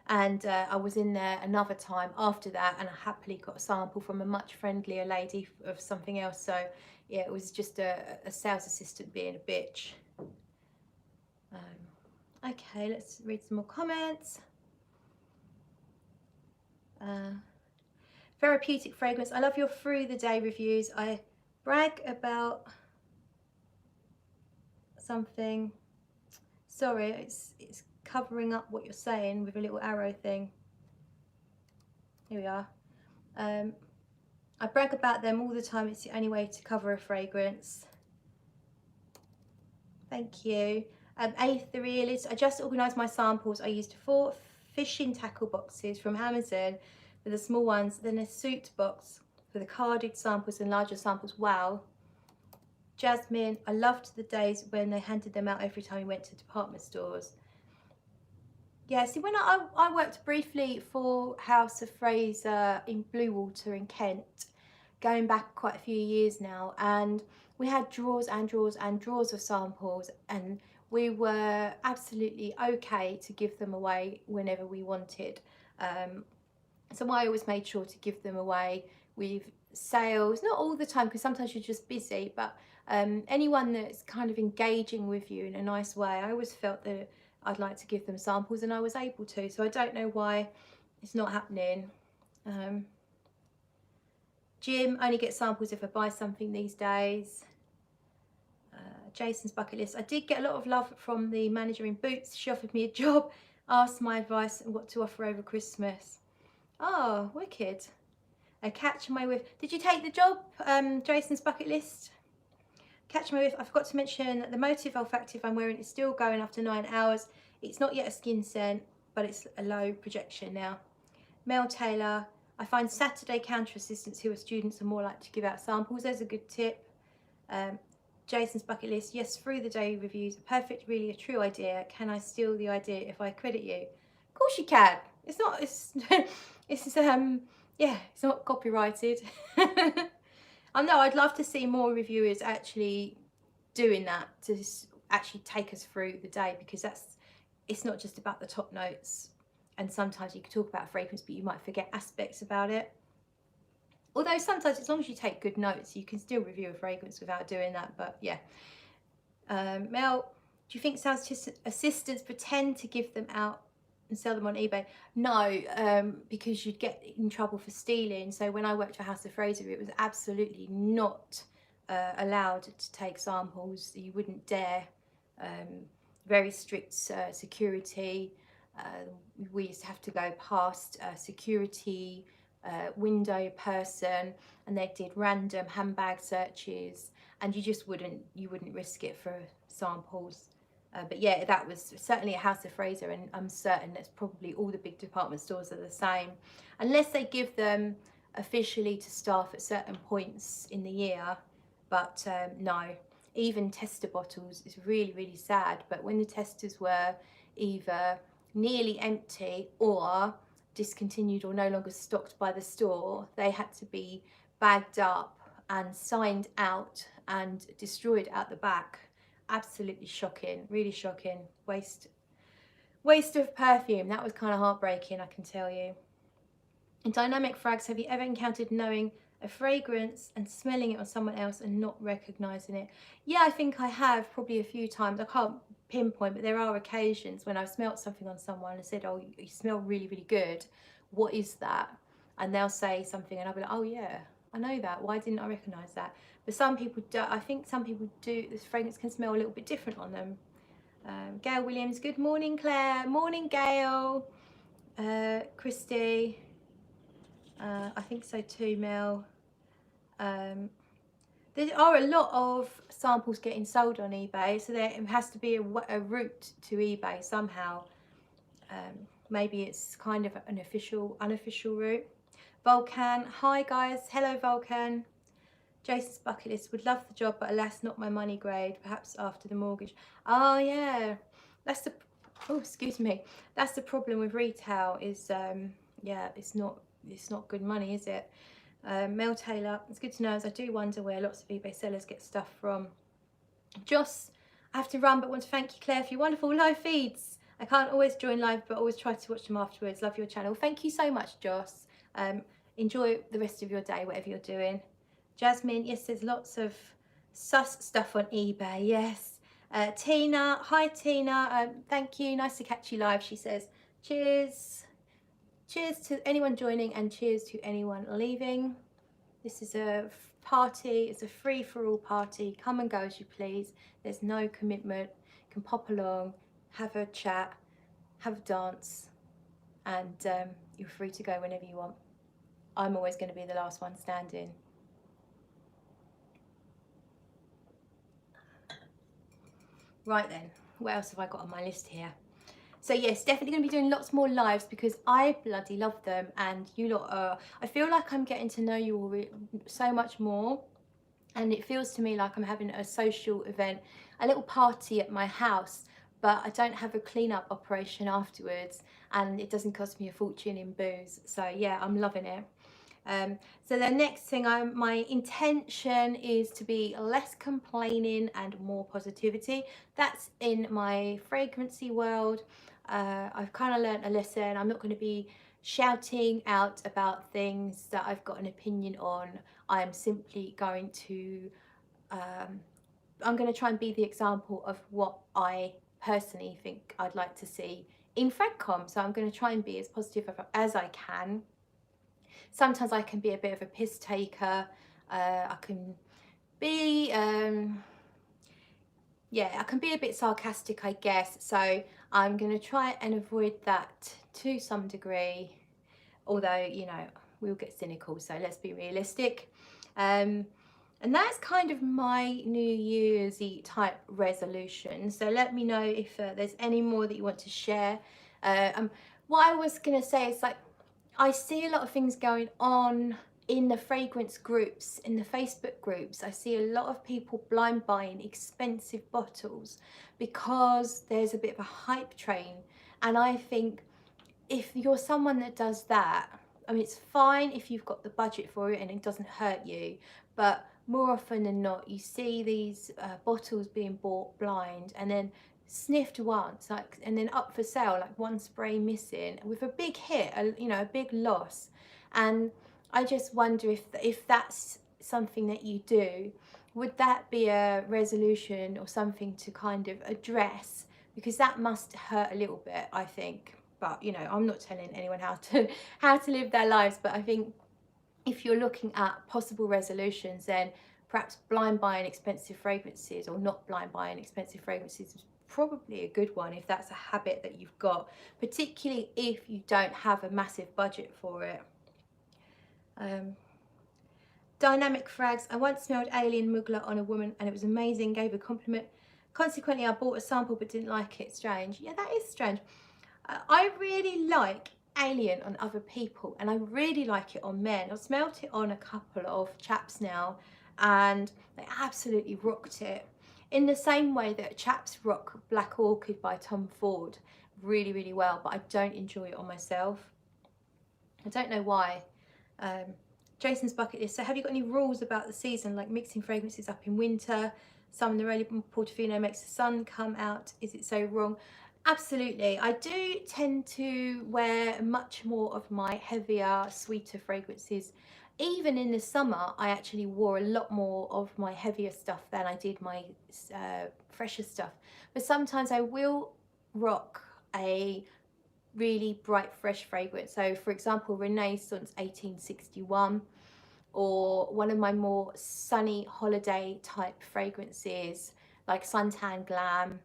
S1: And I was in there another time after that, and I happily got a sample from a much friendlier lady of something else. So yeah, it was just a sales assistant being a bitch. Okay, let's read some more comments. Therapeutic fragrance. I love your through the day reviews. I brag about something. Sorry, it's covering up what you're saying with a little arrow thing. Here we are. I brag about them all the time. It's the only way to cover a fragrance. Thank you. The realist. I just organised my samples. I used 4 fishing tackle boxes from Amazon for the small ones, then a suit box for the carded samples and larger samples. Wow. Jasmine, I loved the days when they handed them out every time we went to department stores. Yeah, see, when I worked briefly for House of Fraser in Bluewater in Kent, going back quite a few years now, and we had drawers and drawers and drawers of samples, and we were absolutely okay to give them away whenever we wanted. So I always made sure to give them away with sales, not all the time because sometimes you're just busy, but anyone that's kind of engaging with you in a nice way, I always felt that I'd like to give them samples, and I was able to, so I don't know why it's not happening. Jim, only get samples if I buy something these days. Jason's bucket list. I did get a lot of love from the manager in Boots. She offered me a job, asked my advice and what to offer over Christmas. Oh, wicked. A catch my whiff. Did you take the job, Jason's bucket list? Catch my whiff. I forgot to mention that the Motive Olfactive I'm wearing is still going after 9 hours. It's not yet a skin scent, but it's a low projection now. Mel Taylor. I find Saturday counter assistants who are students are more likely to give out samples. There's a good tip. Jason's bucket list. Yes, through the day reviews. Perfect, really a true idea. Can I steal the idea if I credit you? course you can. It's not, it's, it's, yeah, it's not copyrighted. I know, I'd love to see more reviewers actually doing that, to actually take us through the day, because it's not just about the top notes. And sometimes you can talk about a fragrance, but you might forget aspects about it. Although sometimes, as long as you take good notes, you can still review a fragrance without doing that. But yeah. Mel, do you think sales assistants pretend to give them out and sell them on eBay? No, because you'd get in trouble for stealing. So when I worked for House of Fraser, it was absolutely not allowed to take samples. You wouldn't dare. Very strict security. We used to have to go past security window person, and they did random handbag searches, and you wouldn't risk it for samples. But yeah, that was certainly a House of Fraser, and I'm certain that's probably all the big department stores are the same, unless they give them officially to staff at certain points in the year. But no, even tester bottles is really, really sad. But when the testers were either nearly empty or discontinued or no longer stocked by the store, they had to be bagged up and signed out and destroyed at the back. Absolutely shocking, really shocking. Waste of perfume. That was kind of heartbreaking, I can tell you. In dynamic frags, have you ever encountered knowing a fragrance and smelling it on someone else and not recognizing it? Yeah, I think I have, probably a few times. I can't pinpoint, but there are occasions when I've smelt something on someone and said, oh, you smell really, really good. What is that? And they'll say something and I'll be like, oh yeah, I know that. Why didn't I recognize that? But some people do. I think some people do. This fragrance can smell a little bit different on them. Gail Williams, good morning, Claire. Morning, Gail. Christy. I think so too, Mel. There are a lot of samples getting sold on eBay, so there has to be a route to eBay somehow. Maybe it's kind of an unofficial route. Vulcan, hi guys, hello Vulcan. Jason's bucket list, would love the job, but alas, not my money grade. Perhaps after the mortgage. Oh yeah, that's the. Oh, excuse me. That's the problem with retail. Is yeah, it's not good money, is it? Mel Taylor, it's good to know, as I do wonder where lots of eBay sellers get stuff from. Joss, I have to run, but want to thank you, Claire, for your wonderful live feeds. I can't always join live, but always try to watch them afterwards. Love your channel. Thank you so much, Joss. Enjoy the rest of your day, whatever you're doing. Jasmine, yes, there's lots of sus stuff on eBay, yes. Tina, hi Tina, thank you, nice to catch you live, she says. Cheers. Cheers to anyone joining and cheers to anyone leaving. This is a party, it's a free-for-all party. Come and go as you please. There's no commitment. You can pop along, have a chat, have a dance, and you're free to go whenever you want. I'm always going to be the last one standing. Right then, what else have I got on my list here? So yes, definitely going to be doing lots more lives because I bloody love them, and you lot are, I feel like I'm getting to know you all so much more, and it feels to me like I'm having a social event, a little party at my house, but I don't have a clean-up operation afterwards, and it doesn't cost me a fortune in booze. So yeah, I'm loving it. So the next thing, my intention is to be less complaining and more positivity. That's in my fragrancy world. I've kind of learnt a lesson. I'm not going to be shouting out about things that I've got an opinion on. I'm simply going to I'm going to try and be the example of what I personally think I'd like to see in FragCom. So I'm going to try and be as positive as I can. Sometimes I can be a bit of a piss taker. I can be, yeah, I can be a bit sarcastic, I guess. So I'm going to try and avoid that to some degree. Although, you know, we'll get cynical, so let's be realistic. And that's kind of my New Year's type resolution. So let me know if there's any more that you want to share. What I was going to say is, like, I see a lot of things going on in the fragrance groups, in the Facebook groups. I see a lot of people blind buying expensive bottles because there's a bit of a hype train. And I think if you're someone that does that, I mean, it's fine if you've got the budget for it and it doesn't hurt you, but more often than not, you see these bottles being bought blind and then sniffed once, like, and then up for sale, like one spray missing, with a big hit, you know, a big loss. And I just wonder if that's something that you do, would that be a resolution or something to kind of address? Because that must hurt a little bit, I think. But you know, I'm not telling anyone how to live their lives, but I think if you're looking at possible resolutions, then perhaps blind buying expensive fragrances, or not blind buying expensive fragrances, is probably a good one if that's a habit that you've got, particularly if you don't have a massive budget for it. Dynamic frags. I once smelled alien mugler on a woman and it was amazing, gave a compliment. Consequently, I bought a sample but didn't like it. Strange. Yeah, that is strange. I really like alien on other people, and I really like it on men. I've smelt it on a couple of chaps now and they absolutely rocked it, in the same way that chaps rock Black Orchid by Tom Ford really, really well, but I don't enjoy it on myself. I don't know why. Jason's bucket list. So have you got any rules about the season, like mixing fragrances up in winter? Some Neroli Portofino makes the sun come out. Is it so wrong? Absolutely. I do tend to wear much more of my heavier, sweeter fragrances. Even in the summer, I actually wore a lot more of my heavier stuff than I did my fresher stuff. But sometimes I will rock a really bright, fresh fragrance. So for example, Renaissance 1861, or one of my more sunny holiday type fragrances like Suntan Glam,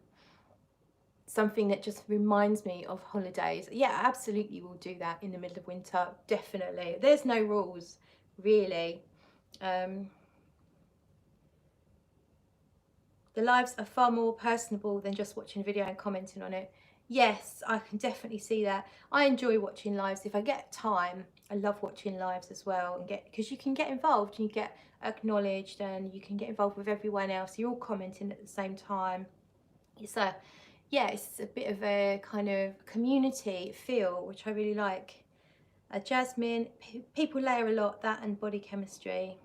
S1: something that just reminds me of holidays. Yeah, absolutely will do that in the middle of winter, definitely. There's no rules, really. The lives are far more personable than just watching a video and commenting on it. Yes, I can definitely see that. I enjoy watching lives. If I get time, I love watching lives as well, and because you can get involved and you get acknowledged and you can get involved with everyone else. You're all commenting at the same time. It's a it's a bit of a kind of community feel, which I really like. Jasmine, people layer a lot, that and body chemistry.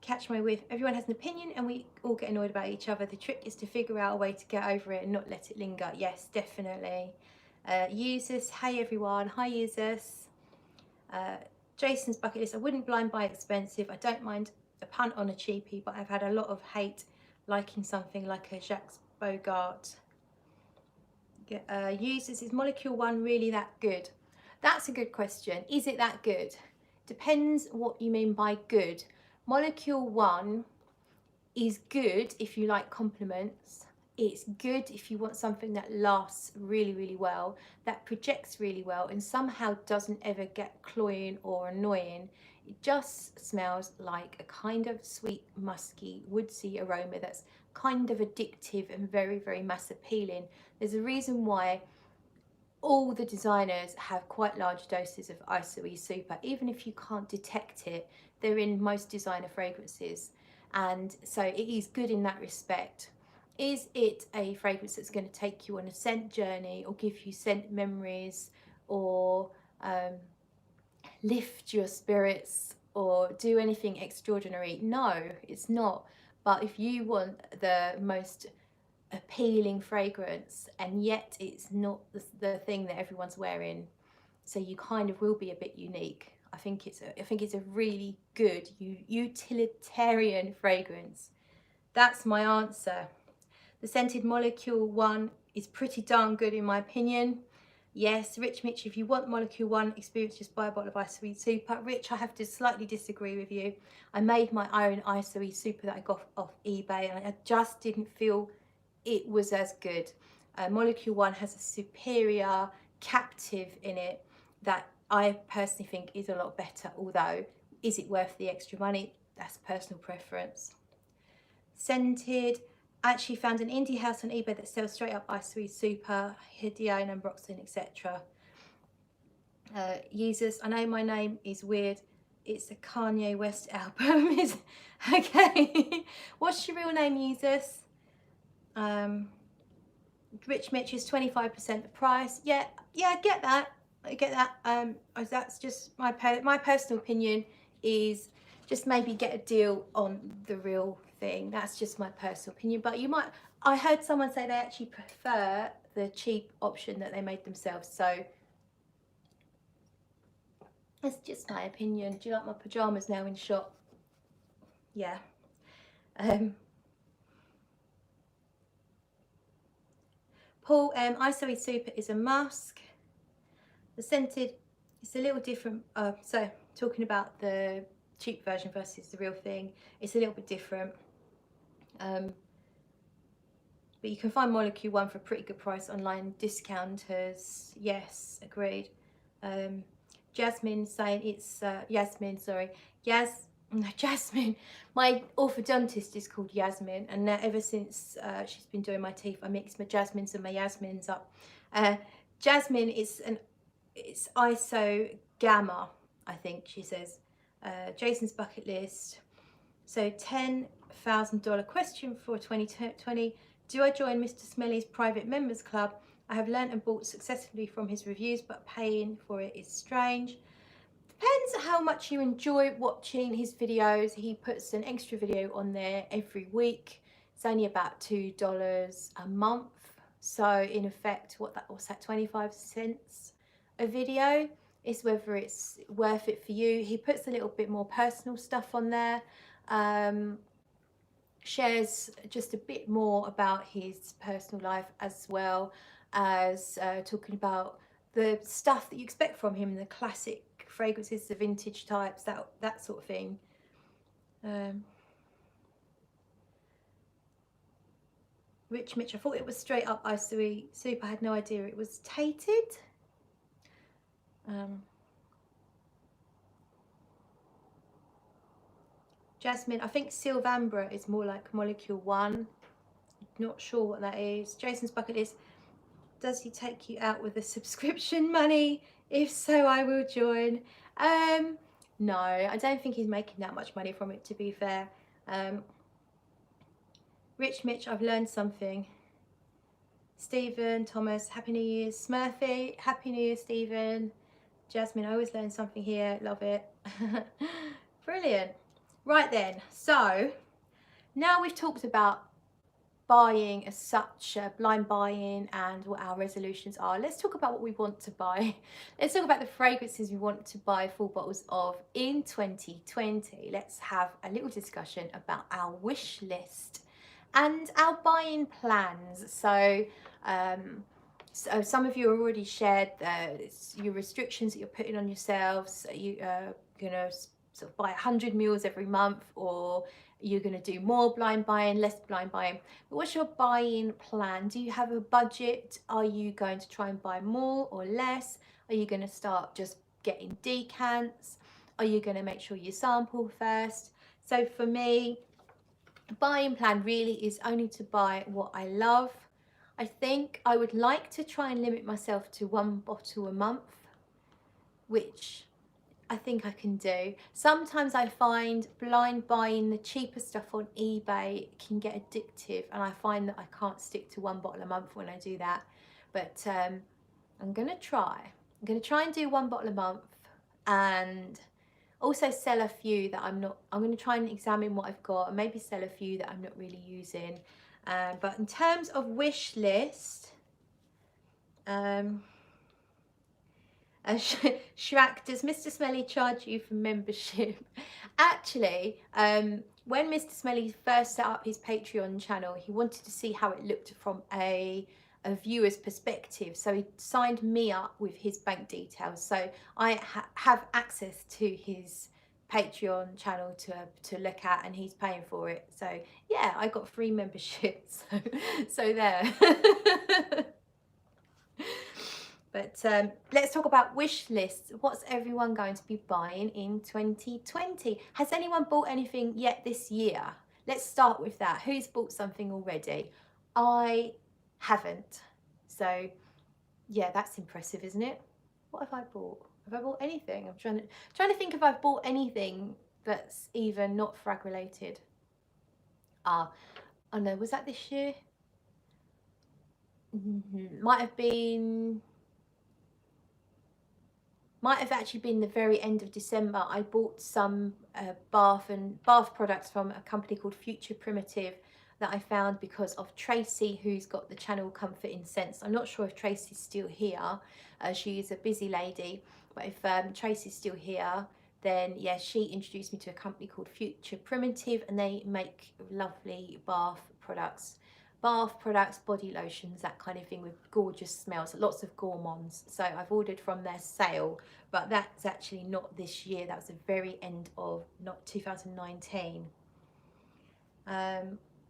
S1: Catch my whiff. Everyone has an opinion and we all get annoyed about each other. The trick is to figure out a way to get over it and not let it linger. Yes, definitely. Users, hey everyone. Hi users. Jason's bucket list. I wouldn't blind buy expensive. I don't mind a punt on a cheapie, but I've had a lot of hate liking something like a Jacques Bogart. Users, is Molecule 1 really that good? That's a good question. Is it that good? Depends what you mean by good. Molecule 1 is good if you like compliments. It's good if you want something that lasts really, really well, that projects really well and somehow doesn't ever get cloying or annoying. It just smells like a kind of sweet, musky, woodsy aroma that's kind of addictive and very, very mass appealing. There's a reason why all the designers have quite large doses of ISOE Super. Even if you can't detect it, they're in most designer fragrances. And so it is good in that respect. Is it a fragrance that's going to take you on a scent journey or give you scent memories or lift your spirits or do anything extraordinary? No, it's not. But if you want the most appealing fragrance and yet it's not the thing that everyone's wearing, so you kind of will be a bit unique, I think it's a really good utilitarian fragrance. That's my answer. The scented Molecule 1 is pretty darn good in my opinion. Yes, Rich Mitch, if you want Molecule 1 experience, just buy a bottle of ISOE Super. Rich, I have to slightly disagree with you. I made my own ISOE Super that I got off eBay and I just didn't feel it was as good. Molecule 1 has a superior captive in it that I personally think is a lot better, although is it worth the extra money? That's personal preference. Scented, I actually found an indie house on eBay that sells straight up ISOE Super, Hedione and Roxanne, etc. Users, I know my name is weird. It's a Kanye West album. Okay. What's your real name, users? Rich Mitch is 25% the price. Yeah, I get that. I get that. That's just my personal opinion is just maybe get a deal on the real thing. That's just my personal opinion. But you might, I heard someone say they actually prefer the cheap option that they made themselves. So that's just my opinion. Do you like my pajamas now in shot? Yeah. Paul, ISOE Super is a mask. The scented, it's a little different. So talking about the cheap version versus the real thing, it's a little bit different. But you can find Molecule 1 for a pretty good price online. Discounters, yes, agreed. Jasmine saying it's Yasmin, sorry. Jasmine. My orthodontist is called Yasmin, and ever since she's been doing my teeth, I mix my Jasmines and my Yasmins up. Jasmine is it's ISO Gamma, I think she says. Jason's bucket list. So $10,000 question for 2020. Do I join Mr. Smelly's private members club? I have learnt and bought successfully from his reviews, but paying for it is strange. Depends how much you enjoy watching his videos. He puts an extra video on there every week. It's only about $2 a month. So in effect, what's that, 25 cents a video? It's whether it's worth it for you. He puts a little bit more personal stuff on there. Shares just a bit more about his personal life, as well as talking about the stuff that you expect from him, the classic fragrances, the vintage types, that sort of thing. Rich Mitch, I thought it was straight up ISOE Super. I had no idea it was tated. Jasmine, I think Sylvambra is more like Molecule 1. Not sure what that is. Jason's bucket list. Does he take you out with the subscription money? If so, I will join. No, I don't think he's making that much money from it, to be fair. Rich Mitch, I've learned something. Stephen, Thomas, Happy New Year. Smurfy, Happy New Year, Stephen. Jasmine, I always learn something here. Love it. Brilliant. Right then, so now we've talked about buying as such, blind buying, and what our resolutions are. Let's talk about what we want to buy. Let's talk about the fragrances we want to buy full bottles of in 2020. Let's have a little discussion about our wish list and our buying plans. So some of you already shared your restrictions that you're putting on yourselves. You are gonna sort of buy 100 meals every month, or you're going to do more blind buying, less blind buying. But what's your buying plan? Do you have a budget? Are you going to try and buy more or less? Are you going to start just getting decants? Are you going to make sure you sample first? So for me, buying plan really is only to buy what I love. I think I would like to try and limit myself to 1 bottle a month, which I think I can do. Sometimes I find blind buying the cheaper stuff on eBay can get addictive, and I find that I can't stick to 1 bottle a month when I do that. But I'm gonna try. I'm gonna try and do 1 bottle a month, and also sell a few that I'm gonna try and examine what I've got and maybe sell a few that I'm not really using. But in terms of wish list, Shrek, does Mr. Smelly charge you for membership? Actually, when Mr. Smelly first set up his Patreon channel, he wanted to see how it looked from a viewer's perspective. So he signed me up with his bank details. So I have access to his Patreon channel to look at, and he's paying for it. So yeah, I got free membership. So there. But let's talk about wish lists. What's everyone going to be buying in 2020? Has anyone bought anything yet this year? Let's start with that. Who's bought something already? I haven't. So yeah, that's impressive, isn't it? What have I bought? Have I bought anything? I'm trying to think if I've bought anything that's even not frag related. Oh no, was that this year? Might have been might have actually been the very end of December, I bought some bath products from a company called Future Primitive that I found because of Tracy, who's got the channel Comfort in Sense. I'm not sure if Tracy's still here. She's a busy lady, but if Tracy's still here, then yeah, she introduced me to a company called Future Primitive, and they make lovely bath products, body lotions, that kind of thing, with gorgeous smells, lots of gourmands. So I've ordered from their sale, but that's actually not this year. That was the very end of not 2019.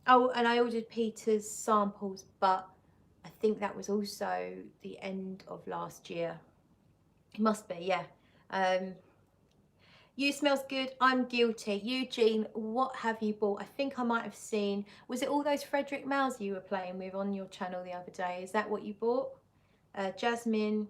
S1: Oh, and I ordered Peter's samples, but I think that was also the end of last year. It must be, yeah. You smells good. I'm guilty. Eugene, what have you bought? I think I might have seen, was it all those Frederick Mouse you were playing with on your channel the other day? Is that what you bought? Jasmine,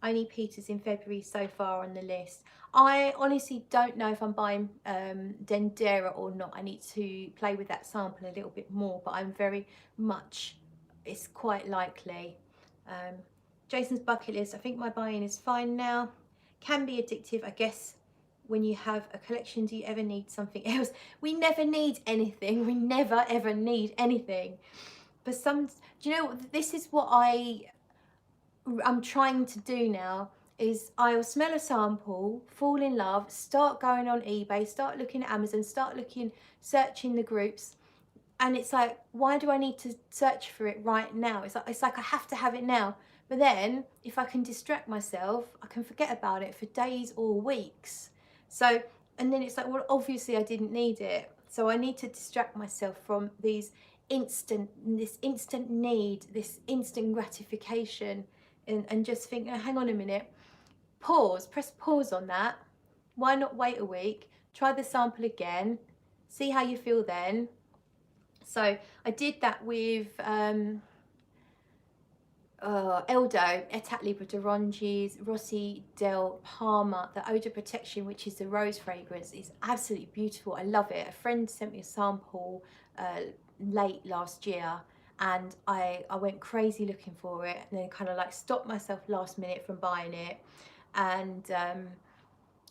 S1: only Peters in February so far on the list. I honestly don't know if I'm buying Dendera or not. I need to play with that sample a little bit more, but I'm very much, it's quite likely. Jason's bucket list, I think my buying is fine now. Can be addictive, I guess. When you have a collection, do you ever need something else? We never need anything. We never ever need anything. But do you know, this is what I'm trying to do now, is I'll smell a sample, fall in love, start going on eBay, start looking at Amazon, start searching the groups, and it's like, why do I need to search for it right now? It's like I have to have it now. But then if I can distract myself, I can forget about it for days or weeks. So, and then it's like, well, obviously I didn't need it. So I need to distract myself from this instant need, this instant gratification, and just think, oh, hang on a minute, press pause on that. Why not wait a week, try the sample again, see how you feel then. So I did that with Eldo, Etat Libre d'Oranges, Rossi del Parma, the Eau de Protection, which is the rose fragrance, is absolutely beautiful. I love it. A friend sent me a sample late last year, and I went crazy looking for it, and then kind of like stopped myself last minute from buying it. And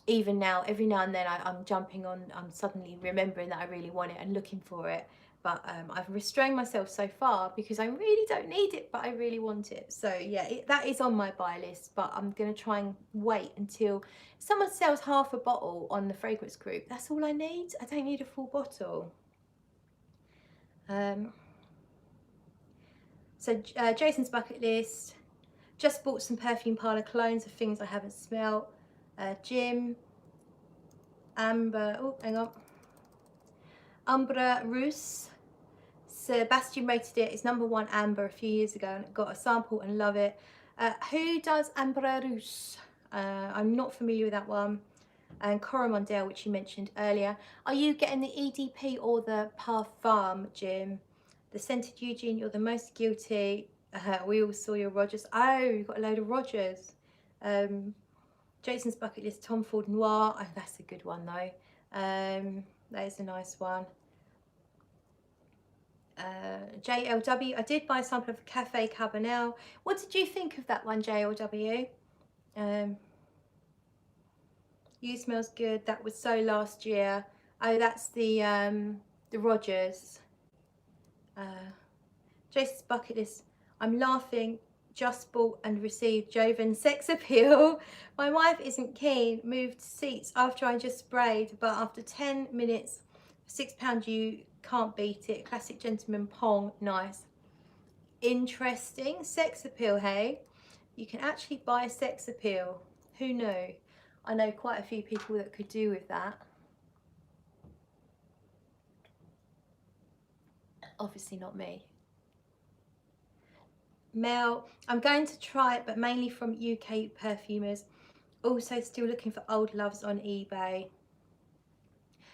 S1: even now, every now and then I'm jumping on, I'm suddenly remembering that I really want it and looking for it. But I've restrained myself so far because I really don't need it, but I really want it. So yeah, that is on my buy list, but I'm going to try and wait until someone sells half a bottle on the fragrance group. That's all I need. I don't need a full bottle. So Jason's bucket list. Just bought some perfume parlour clones of things I haven't smelled. Jim, Amber, oh, hang on. Umbra Rousse. Sebastian rated it. It's #1 amber a few years ago, and got a sample and love it. Who does Amber Rousse? I'm not familiar with that one. And Coromandel, which you mentioned earlier. Are you getting the EDP or the Parfum, Jim? The scented Eugene, you're the most guilty. We all saw your Rogers. Oh, you've got a load of Rogers. Jason's bucket list, Tom Ford Noir. Oh, that's a good one though. That is a nice one. JLW, I did buy a sample of Cafe Cabanel. What did you think of that one, JLW? You smells good. That was so last year. Oh, that's the Rogers. Jason's bucket list. I'm laughing. Just bought and received Jovan Sex Appeal. My wife isn't keen. Moved seats after I just sprayed, but after 10 minutes, £6, you can't beat it. Classic gentleman pong. Nice. Interesting. Sex Appeal, hey? You can actually buy Sex Appeal. Who knew? I know quite a few people that could do with that. Obviously not me. Mel, I'm going to try it, but mainly from UK perfumers. Also still looking for old loves on eBay.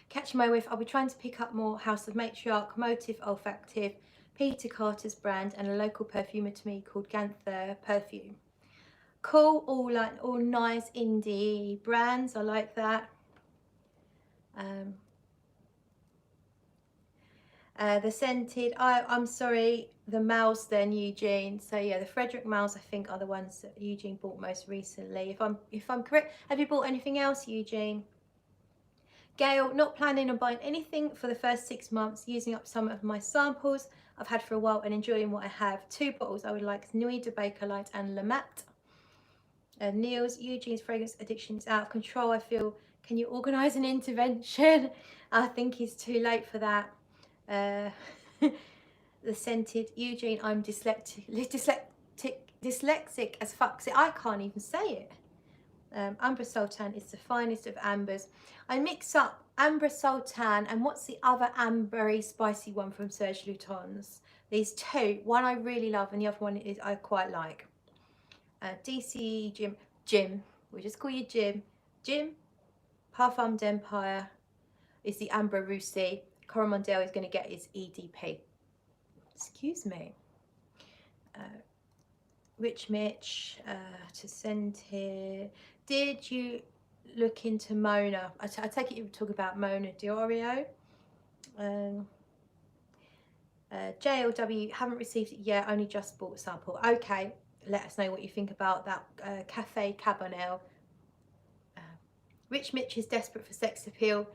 S1: Catch my whiff. I'll be trying to pick up more House of Matriarch, Motive Olfactive, Peter Carter's brand, and a local perfumer to me called Ganther Perfume. Cool, all nice indie brands. I like that. The scented, I'm sorry, the Mals then, Eugene. So yeah, the Frederick Mals I think are the ones that Eugene bought most recently. If I'm correct, have you bought anything else, Eugene? Gail, not planning on buying anything for the first 6 months, using up some of my samples I've had for a while and enjoying what I have. 2 bottles I would like, Nuit de Bakelite and La Mat. Niels, Eugene's fragrance addiction is out of control, I feel. Can you organise an intervention? I think it's too late for that. The scented, Eugene, I'm dyslexic as fuck. See, I can't even say it. Amber Sultan is the finest of ambers. I mix up Amber Sultan and what's the other ambery spicy one from Serge Lutens? These two, one I really love and the other one is I quite like. DC Jim, we'll just call you Jim, Parfum d'Empire is the Amber Russie. Coromandel is going to get his EDP. Excuse me. Rich Mitch to send here. Did you look into Mona? I take it you talk about Mona Diorio. JLW, haven't received it yet, only just bought a sample. Okay, let us know what you think about that Cafe Cabanel. Rich Mitch is desperate for sex appeal.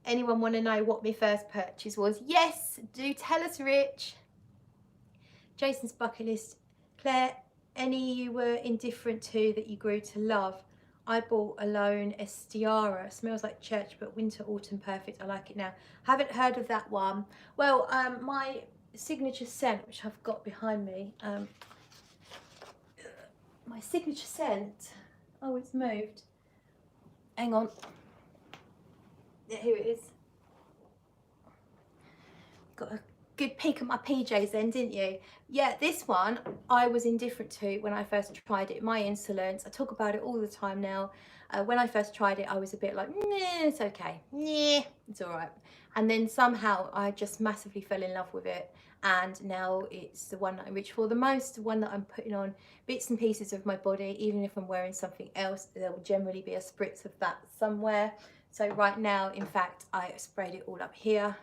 S1: Anyone want to know what my first purchase was? Yes, do tell us, Rich. Jason's bucket list. Claire, any you were indifferent to that you grew to love? I bought Alone Estiara. Smells like church, but winter, autumn, perfect. I like it now. Haven't heard of that one. Well, my signature scent, which I've got behind me. My signature scent. Oh, it's moved. Hang on. Yeah, here it is. Got a good peek at my PJs then, didn't you? Yeah, this one I was indifferent to when I first tried it. My Insolence, I talk about it all the time now. When I first tried it, I was a bit like, nah, it's okay, yeah, it's all right. And then somehow I just massively fell in love with it. And now it's the one that I reach for the most, the one that I'm putting on bits and pieces of my body. Even if I'm wearing something else, there will generally be a spritz of that somewhere. So right now, in fact, I sprayed it all up here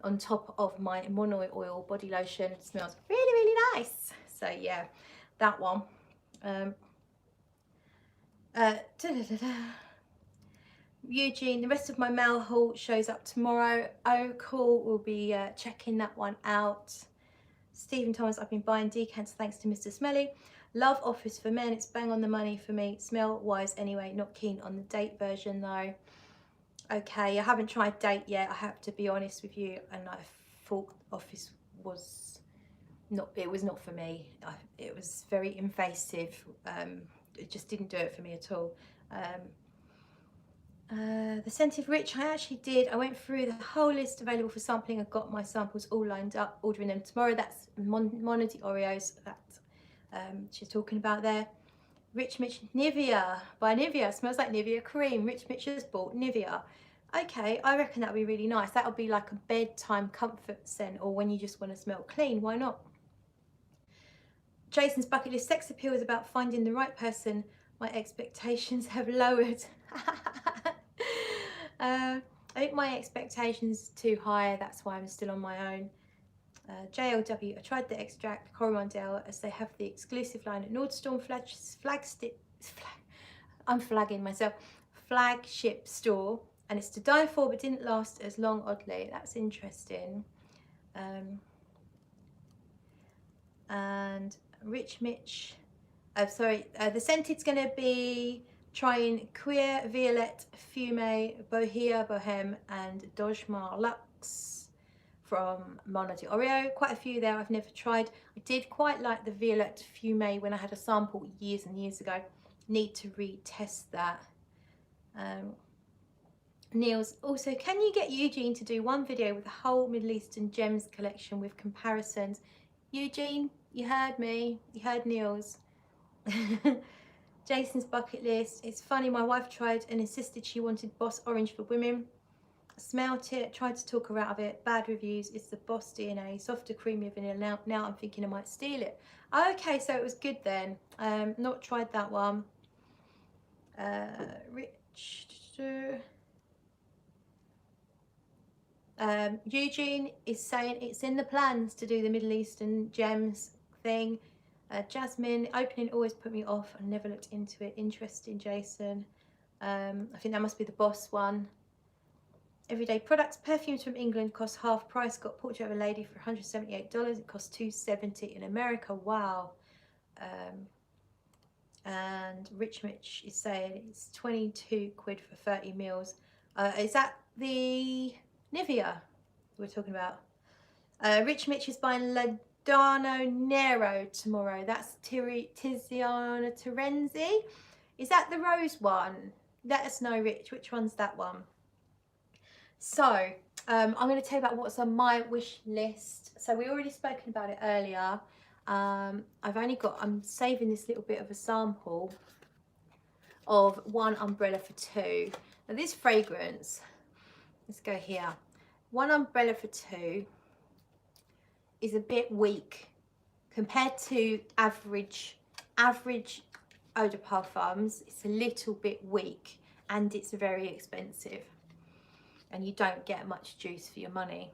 S1: on top of my Monoi oil body lotion. It smells really, really nice. So yeah, that one. Eugene, the rest of my mail haul shows up tomorrow. Oh, cool. We'll be checking that one out. Stephen Thomas, I've been buying decants thanks to Mr. Smelly. Love Office for Men. It's bang on the money for me. Smell wise anyway. Not keen on the date version though. Okay, I haven't tried date yet, I have to be honest with you, and I thought Office was not, it was not for me. It was very invasive. It just didn't do it for me at all. The Scented Rich, I actually did. I went through the whole list available for sampling. I've got my samples all lined up, ordering them tomorrow. That's Mona Oreos that she's talking about there. Rich Mitch Nivea by Nivea. Smells like Nivea cream. Rich Mitch has bought Nivea. Okay, I reckon that would be really nice. That would be like a bedtime comfort scent, or when you just want to smell clean, why not? Jason's bucket list. Sex appeal is about finding the right person. My expectations have lowered. I think my expectations are too high. That's why I'm still on my own. JLW, I tried the extract Coromandel as they have the exclusive line at Nordstrom I'm flagging myself. Flagship store, and it's to die for, but didn't last as long, oddly. That's interesting. And Rich Mitch, the Scented's going to be trying Queer, Violette, Fume, Bohea, Bohème, and Dojmar Luxe from Mona Oreo. Quite a few there I've never tried. I did quite like the Violette Fume when I had a sample years and years ago. Need to retest that. Niels, also, can you get Eugene to do one video with the whole Middle Eastern gems collection with comparisons? Eugene, you heard me. You heard Niels. Jason's bucket list. It's funny, my wife tried and insisted she wanted Boss Orange for women. Smelt it, tried to talk her out of it. Bad reviews. It's the Boss DNA, softer, creamier vanilla. Now I'm thinking I might steal it. Okay, so it was good then. Not tried that one. Rich. Eugene is saying it's in the plans to do the Middle Eastern gems thing. Jasmine, opening always put me off. I never looked into it. Interesting, Jason. I think that must be the Boss one. Everyday products. Perfumes from England cost half price. Got Portrait of a Lady for $178. It costs $270 in America. Wow. And Rich Mitch is saying it's 22 quid for 30 mils. Is that the Nivea we're talking about? Rich Mitch is buying Ladano Nero tomorrow. That's Tiziana Terenzi. Is that the rose one? Let us know, Rich. Which one's that one? So I'm going to tell you about what's on my wish list. So we already spoken about it earlier. I'm saving this little bit of a sample of one umbrella for two. Now this fragrance, let's go here. One umbrella for two is a bit weak compared to average eau de parfums. It's a little bit weak and it's very expensive and you don't get much juice for your money.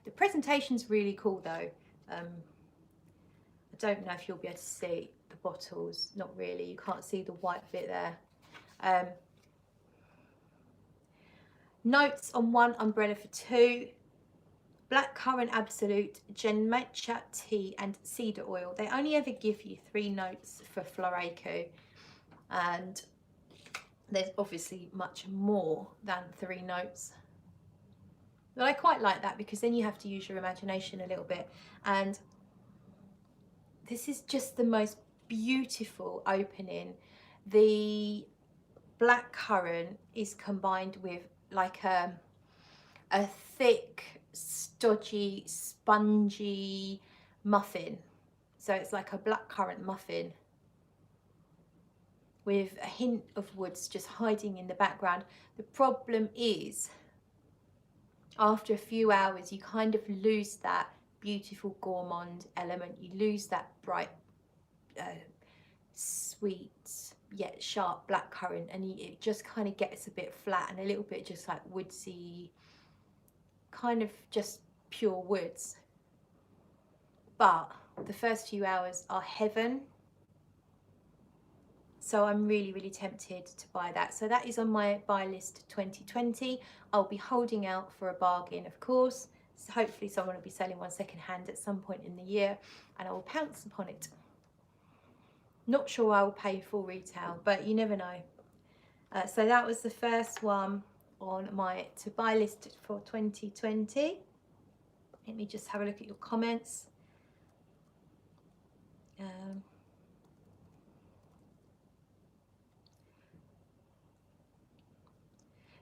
S1: The presentation's really cool though. I don't know if you'll be able to see the bottles. Not really, you can't see the white bit there. Notes on one umbrella for two: blackcurrant absolute, genmatcha tea and cedar oil. They only ever give you 3 notes for Floreco, and there's obviously much more than 3 notes. But I quite like that because then you have to use your imagination a little bit. And this is just the most beautiful opening. The blackcurrant is combined with like a thick, stodgy, spongy muffin. So it's like a blackcurrant muffin with a hint of woods just hiding in the background. The problem is, after a few hours, you kind of lose that beautiful gourmand element. You lose that bright, sweet, yet sharp blackcurrant, and it just kind of gets a bit flat and a little bit just like woodsy, kind of just pure woods. But the first few hours are heaven. So I'm really, really tempted to buy that. So that is on my buy list 2020. I'll be holding out for a bargain, of course. So hopefully someone will be selling one second hand at some point in the year and I will pounce upon it. Not sure I will pay full retail, but you never know. So that was the first one on my to buy list for 2020. Let me just have a look at your comments.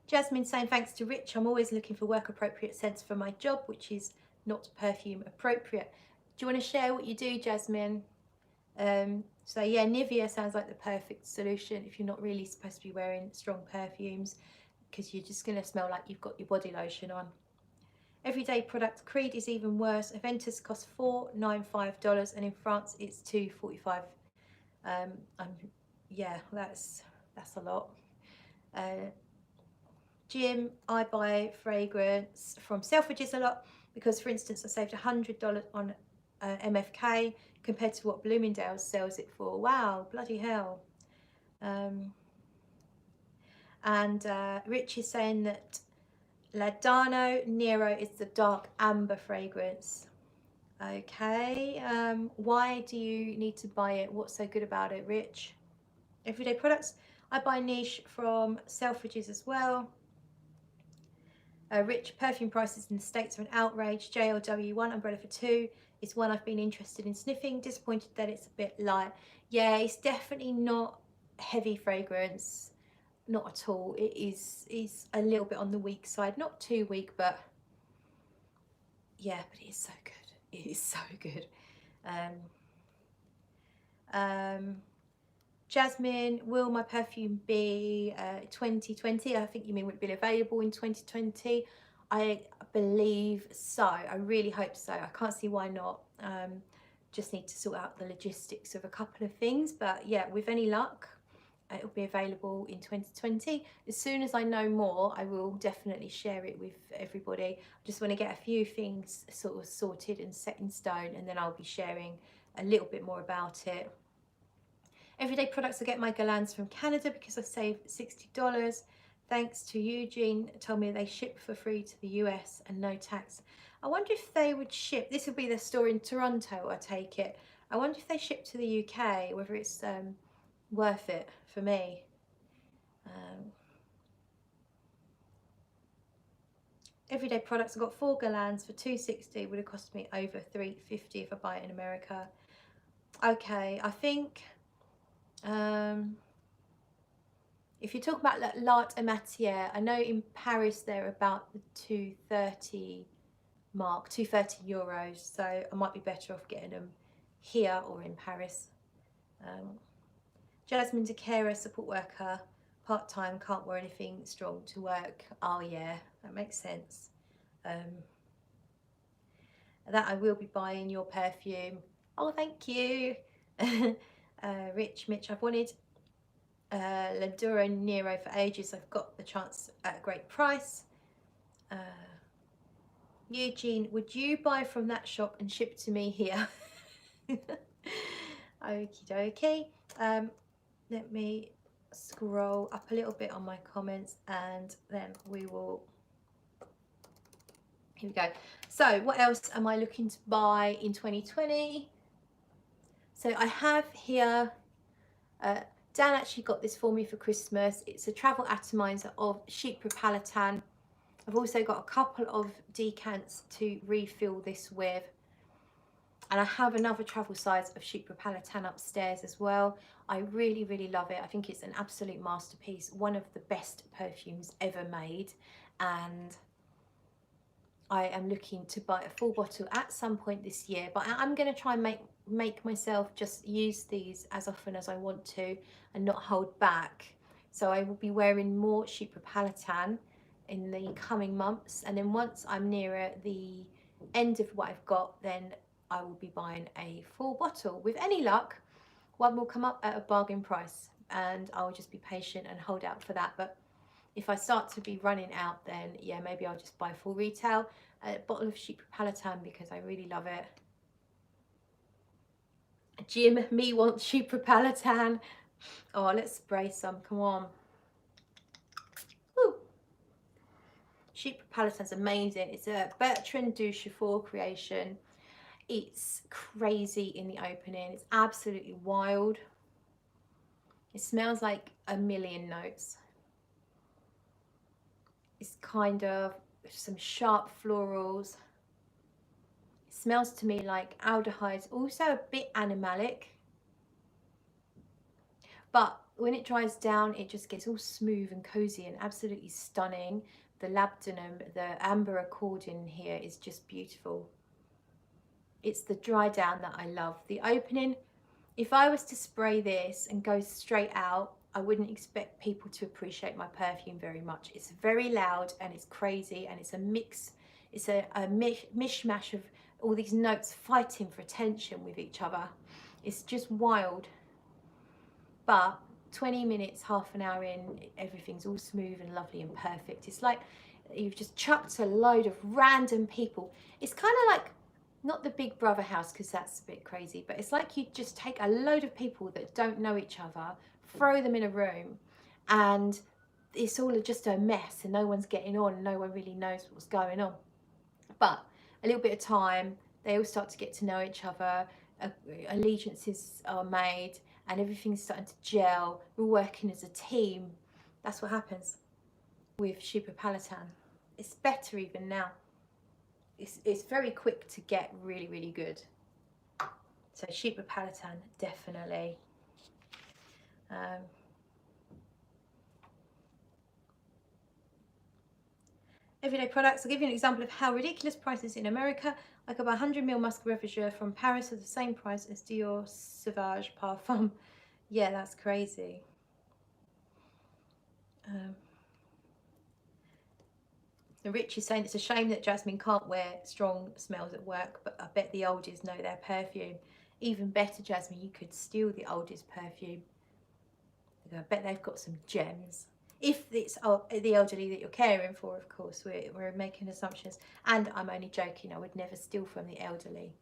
S1: Jasmine saying, thanks to Rich, I'm always looking for work appropriate scents for my job, which is not perfume appropriate. Do you want to share what you do, Jasmine? So yeah, Nivea sounds like the perfect solution if you're not really supposed to be wearing strong perfumes, because you're just going to smell like you've got your body lotion on. Everyday product, Creed is even worse. Aventus costs $4.95 and in France it's $2.45. Yeah, that's a lot. Jim, I buy fragrance from Selfridges a lot because, for instance, I saved $100 on MFK compared to what Bloomingdale's sells it for. Wow, bloody hell. Rich is saying that Ladano Nero is the dark amber fragrance. Okay, why do you need to buy it? What's so good about it, Rich? Everyday products, I buy niche from Selfridges as well. Rich, perfume prices in the States are an outrage. JLW, one umbrella for two is one I've been interested in sniffing. Disappointed that it's a bit light. Yeah, it's definitely not heavy fragrance, not at all. It is a little bit on the weak side, not too weak, but yeah, but it is so good. It is so good. Jasmine, will my perfume be 2020? I think you mean would it be available in 2020? I believe so. I really hope so. I can't see why not. Just need to sort out the logistics of a couple of things, but yeah, with any luck, It'll be available in 2020. As soon as I know more, I will definitely share it with everybody. I just want to get a few things sort of sorted and set in stone, and then I'll be sharing a little bit more about it. Everyday products, I get my Galans from Canada because I saved $60. Thanks to Eugene, told me they ship for free to the US and no tax. I wonder if they would ship, this will be the store in Toronto, I take it. I wonder if they ship to the UK, whether it's worth it for me. Everyday products, I got 4 Galans for $2.60. Would have cost me over $3.50 if I buy it in America. Okay, I think if you talk about l'art et matière, I know in Paris they're about the 230 mark, 230 euros. So I might be better off getting them here or in Paris. Jasmine's a carer, support worker, part-time, can't wear anything strong to work. Oh yeah, that makes sense. That I will be buying your perfume. Oh, thank you. Rich Mitch, I've wanted Laduro Nero for ages. I've got the chance at a great price. Eugene, would you buy from that shop and ship to me here? Okie dokie. Let me scroll up a little bit on my comments and then we will, here we go. So what else am I looking to buy in 2020? So I have here, Dan actually got this for me for Christmas. It's a travel atomizer of Sheep Repalatan. I've also got a couple of decants to refill this with. And I have another travel size of Sheep Repalatan upstairs as well. I really, really love it. I think it's an absolute masterpiece. One of the best perfumes ever made. And I am looking to buy a full bottle at some point this year. But I'm going to try and make myself just use these as often as I want to and not hold back. So I will be wearing more Sheep Repalatan in the coming months. And then once I'm nearer the end of what I've got, then I will be buying a full bottle. With any luck, one will come up at a bargain price and I'll just be patient and hold out for that. But if I start to be running out, then yeah, maybe I'll just buy full retail, a bottle of Sheep Repalatan because I really love it. Jim, me wants Sheep Repalatan. Oh, let's spray some, come on. Woo. Sheep Repalatan's amazing. It's a Bertrand Duchefort creation. It's crazy in the opening. It's absolutely wild. It smells like a million notes. It's kind of some sharp florals. It smells to me like aldehydes, also a bit animalic. But when it dries down, it just gets all smooth and cozy and absolutely stunning. The labdanum, the amber accord in here is just beautiful. It's the dry down that I love. The opening, if I was to spray this and go straight out, I wouldn't expect people to appreciate my perfume very much. It's very loud and it's crazy and it's a mix. It's a mishmash of all these notes fighting for attention with each other. It's just wild. But 20 minutes, half an hour in, everything's all smooth and lovely and perfect. It's like you've just chucked a load of random people. It's kind of like, not the Big Brother house because that's a bit crazy, but it's like you just take a load of people that don't know each other, throw them in a room, and it's all just a mess and no one's getting on, no one really knows what's going on. But a little bit of time, they all start to get to know each other, allegiances are made, and everything's starting to gel. We're working as a team. That's what happens with Sheep Repalatan. It's better even now. It's very quick to get really, really good. So Sheep Repalatan, definitely. Everyday products. I'll give you an example of how ridiculous prices in America. I could buy 100ml Musc Refuge from Paris at the same price as Dior Sauvage Parfum. Yeah, that's crazy. The Rich is saying it's a shame that Jasmine can't wear strong smells at work, but I bet the oldies know their perfume. Even better, Jasmine, you could steal the oldies perfume. I bet they've got some gems. If it's the elderly that you're caring for, of course, we're making assumptions. And I'm only joking, I would never steal from the elderly.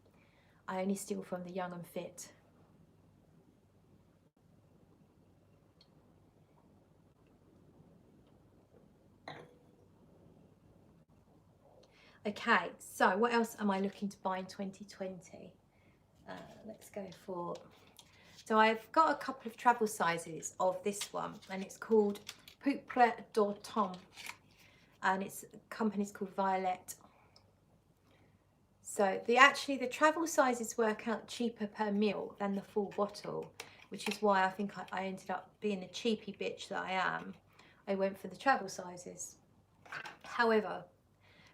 S1: I only steal from the young and fit. Okay, so what else am I looking to buy in 2020? Let's go for... So I've got a couple of travel sizes of this one, and it's called Pouple d'Automne, and its company's called Violet. So the travel sizes work out cheaper per meal than the full bottle, which is why I think I ended up being the cheapy bitch that I am. I went for the travel sizes. However,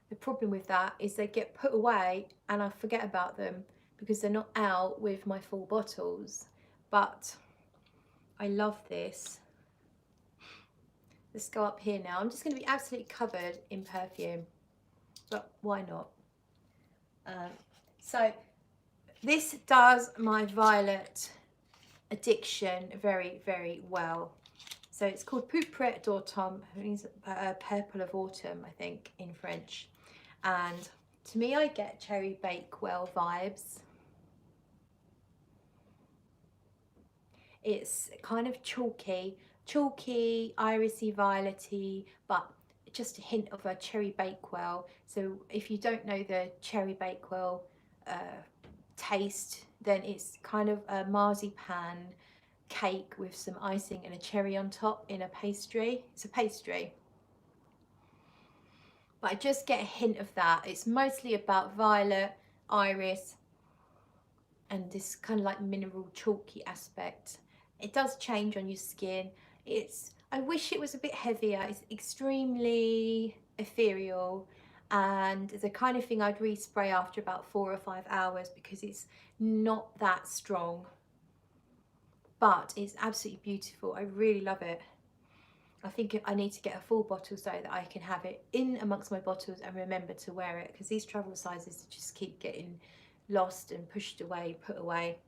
S1: the problem with that is they get put away and I forget about them because they're not out with my full bottles. But I love this. Let's go up here now. I'm just going to be absolutely covered in perfume, but why not? So this does my violet addiction very, very well. So it's called Pouple d'Automne, it means purple of autumn, I think, in French. And to me, I get Cherry Bakewell vibes. It's kind of chalky, irisy, violety, but just a hint of a Cherry Bakewell. So if you don't know the Cherry Bakewell taste, then it's kind of a marzipan cake with some icing and a cherry on top in a pastry. It's a pastry. But I just get a hint of that. It's mostly about violet, iris, and this kind of like mineral chalky aspect. It does change on your skin. I wish it was a bit heavier. It's extremely ethereal and the kind of thing I'd respray after about 4 or 5 hours because it's not that strong. But it's absolutely beautiful. I really love it. I think I need to get a full bottle so that I can have it in amongst my bottles and remember to wear it, because these travel sizes just keep getting lost and pushed away, put away.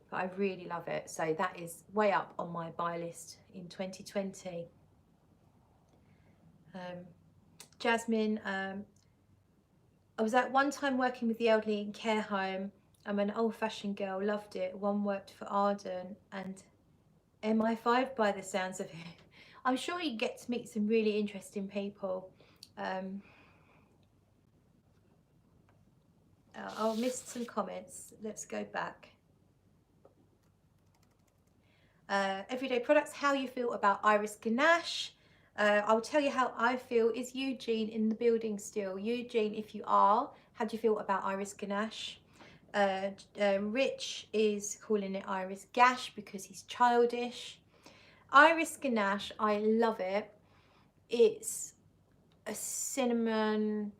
S1: But I really love it. So that is way up on my buy list in 2020. Jasmine, I was at one time working with the elderly in care home. I'm an old-fashioned girl, loved it. One worked for Arden and MI5 by the sounds of it. I'm sure you get to meet some really interesting people. I'll miss some comments. Let's go back. Everyday products, how you feel about Iris Ganache. I'll tell you how I feel. Is Eugene in the building still? Eugene, if you are, how do you feel about Iris Ganache? Rich is calling it Iris Gash because he's childish. Iris Ganache, I love it. It's a cinnamon,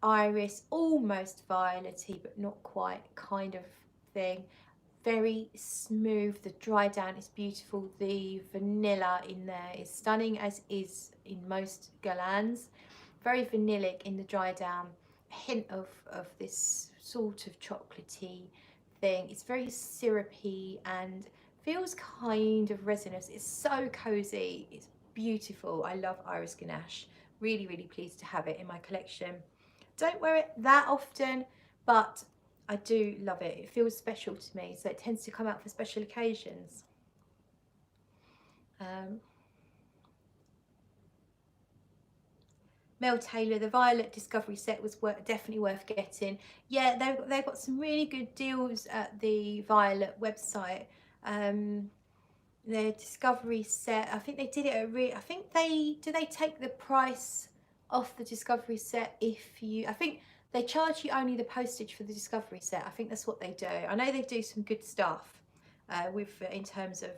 S1: iris, almost violety, but not quite kind of thing. Very smooth. The dry down is beautiful. The vanilla in there is stunning, as is in most Galans. Very vanillic in the dry down. A hint of this sort of chocolatey thing. It's very syrupy and feels kind of resinous. It's so cozy. It's beautiful. I love Iris Ganache. Really, really pleased to have it in my collection. Don't wear it that often, but I do love it. It feels special to me, so it tends to come out for special occasions. Mel Taylor, the Violet Discovery set was definitely worth getting. Yeah, they've got some really good deals at the Violet website. Their Discovery set, I think they did it do they take the price off the Discovery set if you, I think they charge you only the postage for the Discovery set. I think that's what they do. I know they do some good stuff in terms of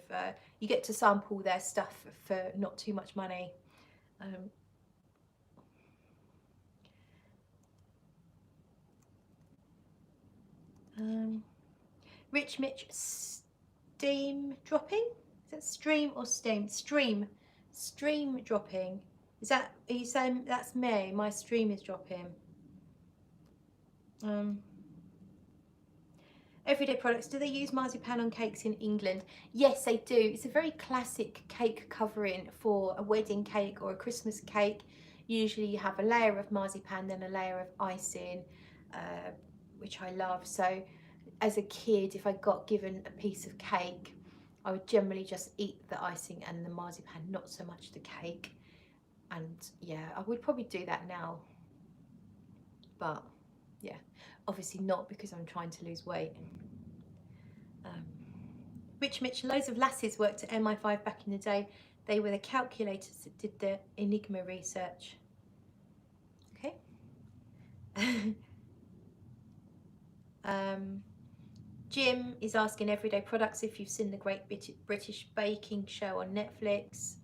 S1: you get to sample their stuff for not too much money. Rich Mitch steam dropping? Is that stream or steam? Stream dropping. Are you saying that's me? My stream is dropping. Everyday products. Do they use marzipan on cakes in England? Yes, they do. It's a very classic cake covering for a wedding cake or a Christmas cake. Usually you have a layer of marzipan, then a layer of icing, which I love. So as a kid, if I got given a piece of cake, I would generally just eat the icing and the marzipan, not so much the cake. And yeah, I would probably do that now. But yeah, obviously not, because I'm trying to lose weight. Rich Mitch, loads of lasses worked at MI5 back in the day. They were the calculators that did the Enigma research. Okay. Jim is asking Everyday Products if you've seen the Great British Baking Show on Netflix.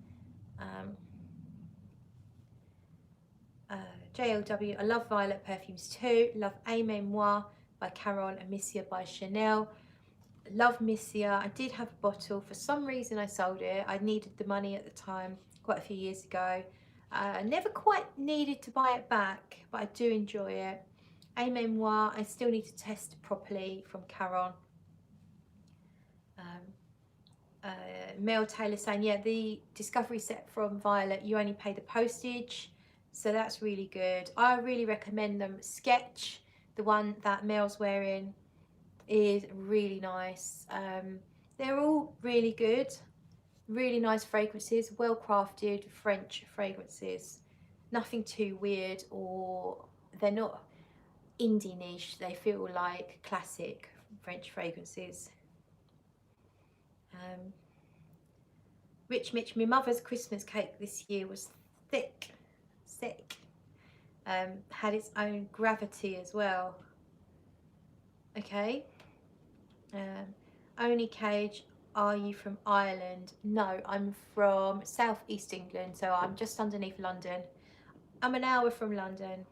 S1: JLW, I love Violet perfumes too. Love Aimé Moi by Caron and Missia by Chanel. Love Missia. I did have a bottle. For some reason I sold it. I needed the money at the time, quite a few years ago. I never quite needed to buy it back, but I do enjoy it. Aimé Moi, I still need to test properly, from Caron. Mel Taylor saying, yeah, the Discovery set from Violet, you only pay the postage, so that's really good. I really recommend them. Sketch, the one that Mel's wearing, is really nice. They're all really good, really nice fragrances, well crafted French fragrances, nothing too weird, or they're not indie niche, they feel like classic French fragrances. Rich Mitch, my mother's Christmas cake this year was thick. Had its own gravity as well. Okay. Only Cage, are you from Ireland? No, I'm from South East England, so I'm just underneath London. I'm an hour from London.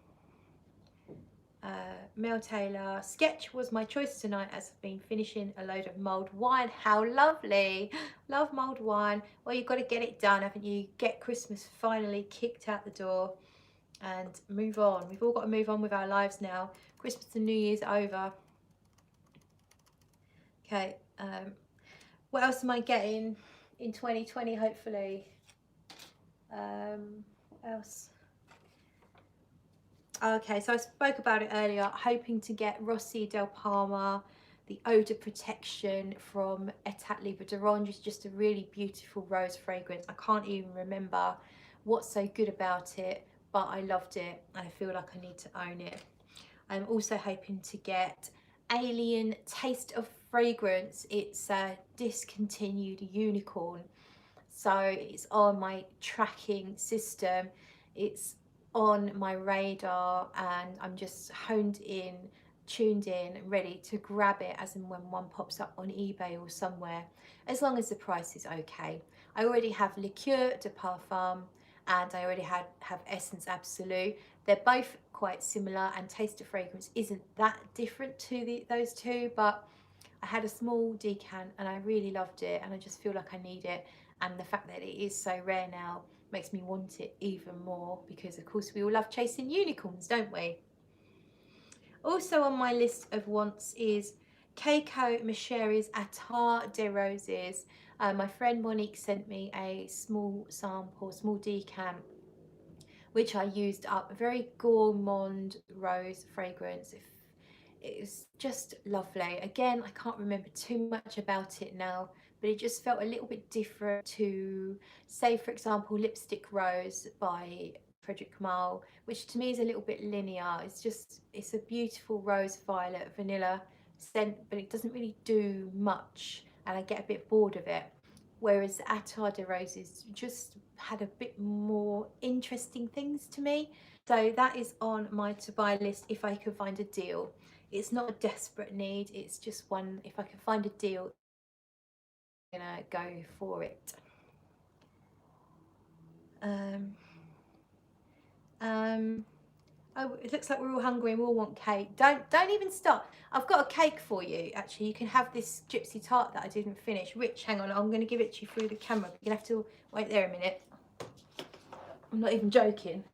S1: Mel Taylor, Sketch was my choice tonight as I've been finishing a load of mulled wine. How lovely. Love mulled wine. Well, you've got to get it done, haven't you? Get Christmas finally kicked out the door and move on. We've all got to move on with our lives now. Christmas and New Year's over. Okay, what else am I getting in 2020, hopefully? What else? Okay, so I spoke about it earlier, hoping to get Rossi del Parma, the Odour Protection from Etat Libre d'Orange. Is just a really beautiful rose fragrance. I can't even remember what's so good about it, but I loved it and I feel like I need to own it. I'm also hoping to get Alien Taste of Fragrance. It's a discontinued unicorn, so it's on my tracking system. It's on my radar and I'm just tuned in, ready to grab it as and when one pops up on eBay or somewhere, as long as the price is okay. I already have Liqueur de Parfum and I already have Essence Absolute. They're both quite similar, and Taste of Fragrance isn't that different to those two, but I had a small decan and I really loved it, and I just feel like I need it. And the fact that it is so rare now makes me want it even more, because of course we all love chasing unicorns, don't we? Also on my list of wants is Keiko Macheri's Attar des Roses. My friend Monique sent me a small sample, small decant, which I used up. A very gourmand rose fragrance. It's just lovely. Again, I can't remember too much about it now, but it just felt a little bit different to, say, for example, Lipstick Rose by Frederic Malle, which to me is a little bit linear. It's a beautiful rose violet vanilla scent, but it doesn't really do much and I get a bit bored of it. Whereas Attar des Roses just had a bit more interesting things to me. So that is on my to buy list if I could find a deal. It's not a desperate need, it's just one, if I can find a deal, I'm gonna go for it. Oh, it looks like we're all hungry and we all want cake. Don't even stop. I've got a cake for you. Actually, you can have this gypsy tart that I didn't finish. Rich, hang on, I'm going to give it to you through the camera. You're going to have to wait there a minute. I'm not even joking.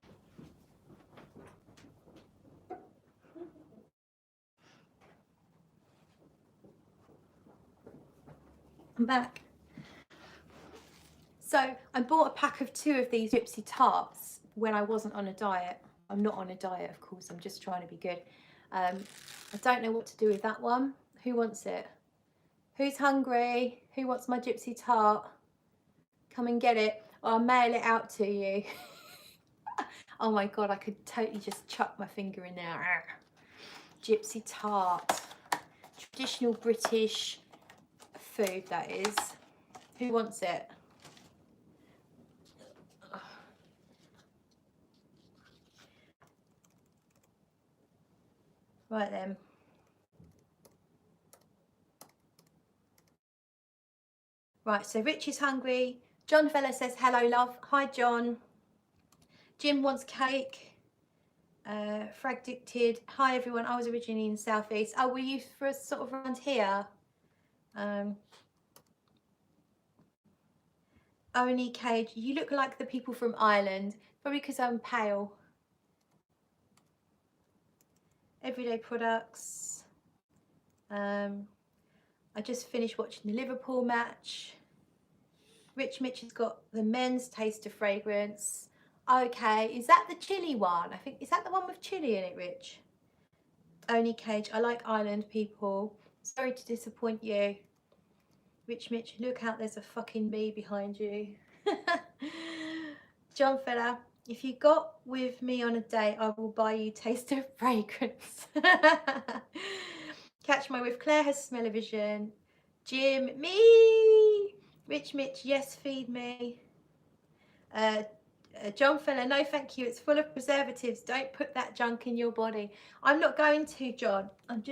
S1: I'm back. So I bought a pack of 2 of these gypsy tarts when I wasn't on a diet. I'm not on a diet, of course, I'm just trying to be good. I don't know what to do with that one. Who wants it? Who's hungry? Who wants my gypsy tart? Come and get it, or I'll mail it out to you. Oh my god, I could totally just chuck my finger in there. Gypsy tart. Traditional British food, that is. Who wants it? Right then. Right, so Rich is hungry. John Fella says, hello, love. Hi, John. Jim wants cake. Frag Dicted. Hi, everyone. I was originally in the southeast. Oh, were you for sort of around here? Only Cage. You look like the people from Ireland. Probably because I'm pale. Everyday products. I just finished watching the Liverpool match. Rich Mitch has got the men's taster fragrance. Okay, is that the chili one? I think, is that the one with chili in it, Rich? Only Cage. I like Ireland people. Sorry to disappoint you. Rich Mitch, look out, there's a fucking bee behind you. John Fella, if you got with me on a date, I will buy you taster fragrance. Catch my with Claire has smell-o-vision. Jim, me. Rich Mitch, yes, feed me. John Fella, no thank you, it's full of preservatives, don't put that junk in your body. I'm not going to, John. I'm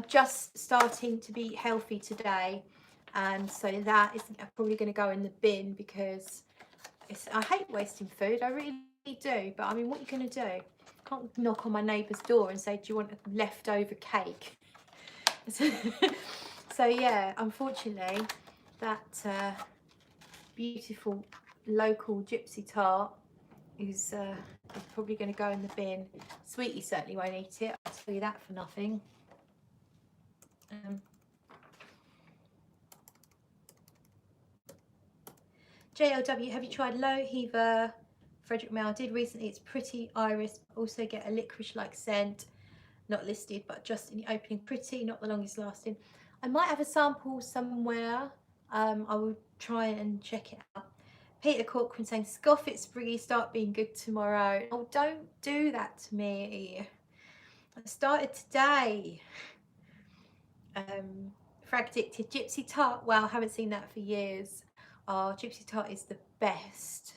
S1: just starting to be healthy today, and so that is probably going to go in the bin because I hate wasting food, I really do, but I mean, what are you going to do? I can't knock on my neighbour's door and say, do you want a leftover cake? So yeah, unfortunately that beautiful local gypsy tart is probably going to go in the bin. Sweetie certainly won't eat it, I'll tell you that for nothing. JLW, have you tried Low Heaver? Frederick Mail, I did recently. It's pretty iris, also get a licorice like scent, not listed but just in the opening. Pretty, not the longest lasting. I might have a sample somewhere. I will try and check it out. Peter Corcoran saying, scoff it, Spriggy, start being good tomorrow. Oh, don't do that to me. I started today. Frag Dicted, Gypsy Tart. Wow, haven't seen that for years. Oh, Gypsy Tart is the best.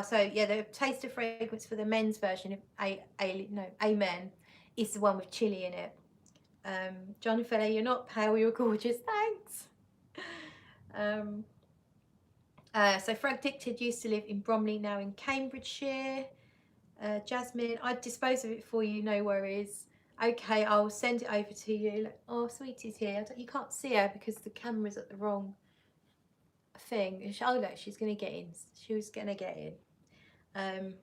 S1: So yeah, the taster fragrance for the men's version of Amen is the one with chili in it. John Fella, you're not pale, you're gorgeous, thanks. So Frag Dicted used to live in Bromley, now in Cambridgeshire. Jasmine, I'd dispose of it for you, no worries. Okay, I'll send it over to you. Oh, Sweetie's here. You can't see her because the camera's at the wrong thing. Oh look, she's gonna get in. She was gonna get in.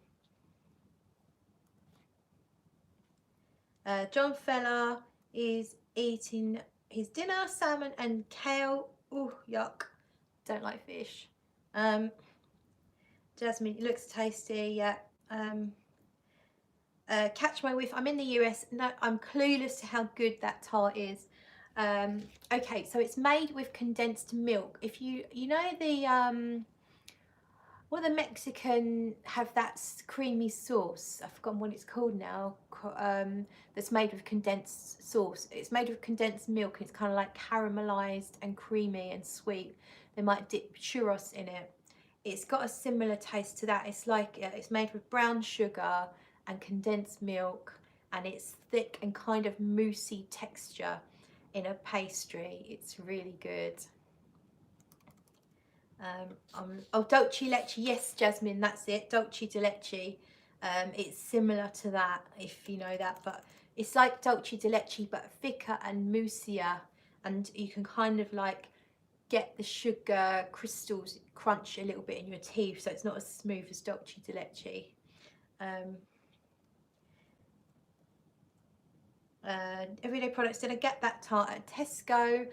S1: John Fella is eating his dinner, salmon and kale. Oh, yuck. Don't like fish. Jasmine, it looks tasty, yeah. Catch my whiff. I'm in the US. No, I'm clueless to how good that tart is. Okay, so it's made with condensed milk. If you know the well, the Mexican have that creamy sauce. I've forgotten what it's called now. That's made with condensed sauce. It's made with condensed milk. It's kind of like caramelized and creamy and sweet. They might dip churros in it. It's got a similar taste to that. It's like it's made with brown sugar and condensed milk, and it's thick and kind of moussey texture in a pastry. It's really good. Oh, dolce leche, yes, Jasmine, that's it, dolce de leche. It's similar to that, if you know that, but it's like dolce de leche but thicker and moussier, and you can kind of like get the sugar crystals crunch a little bit in your teeth, so it's not as smooth as dolce de leche. Everyday products. Did I get that tart at Tesco?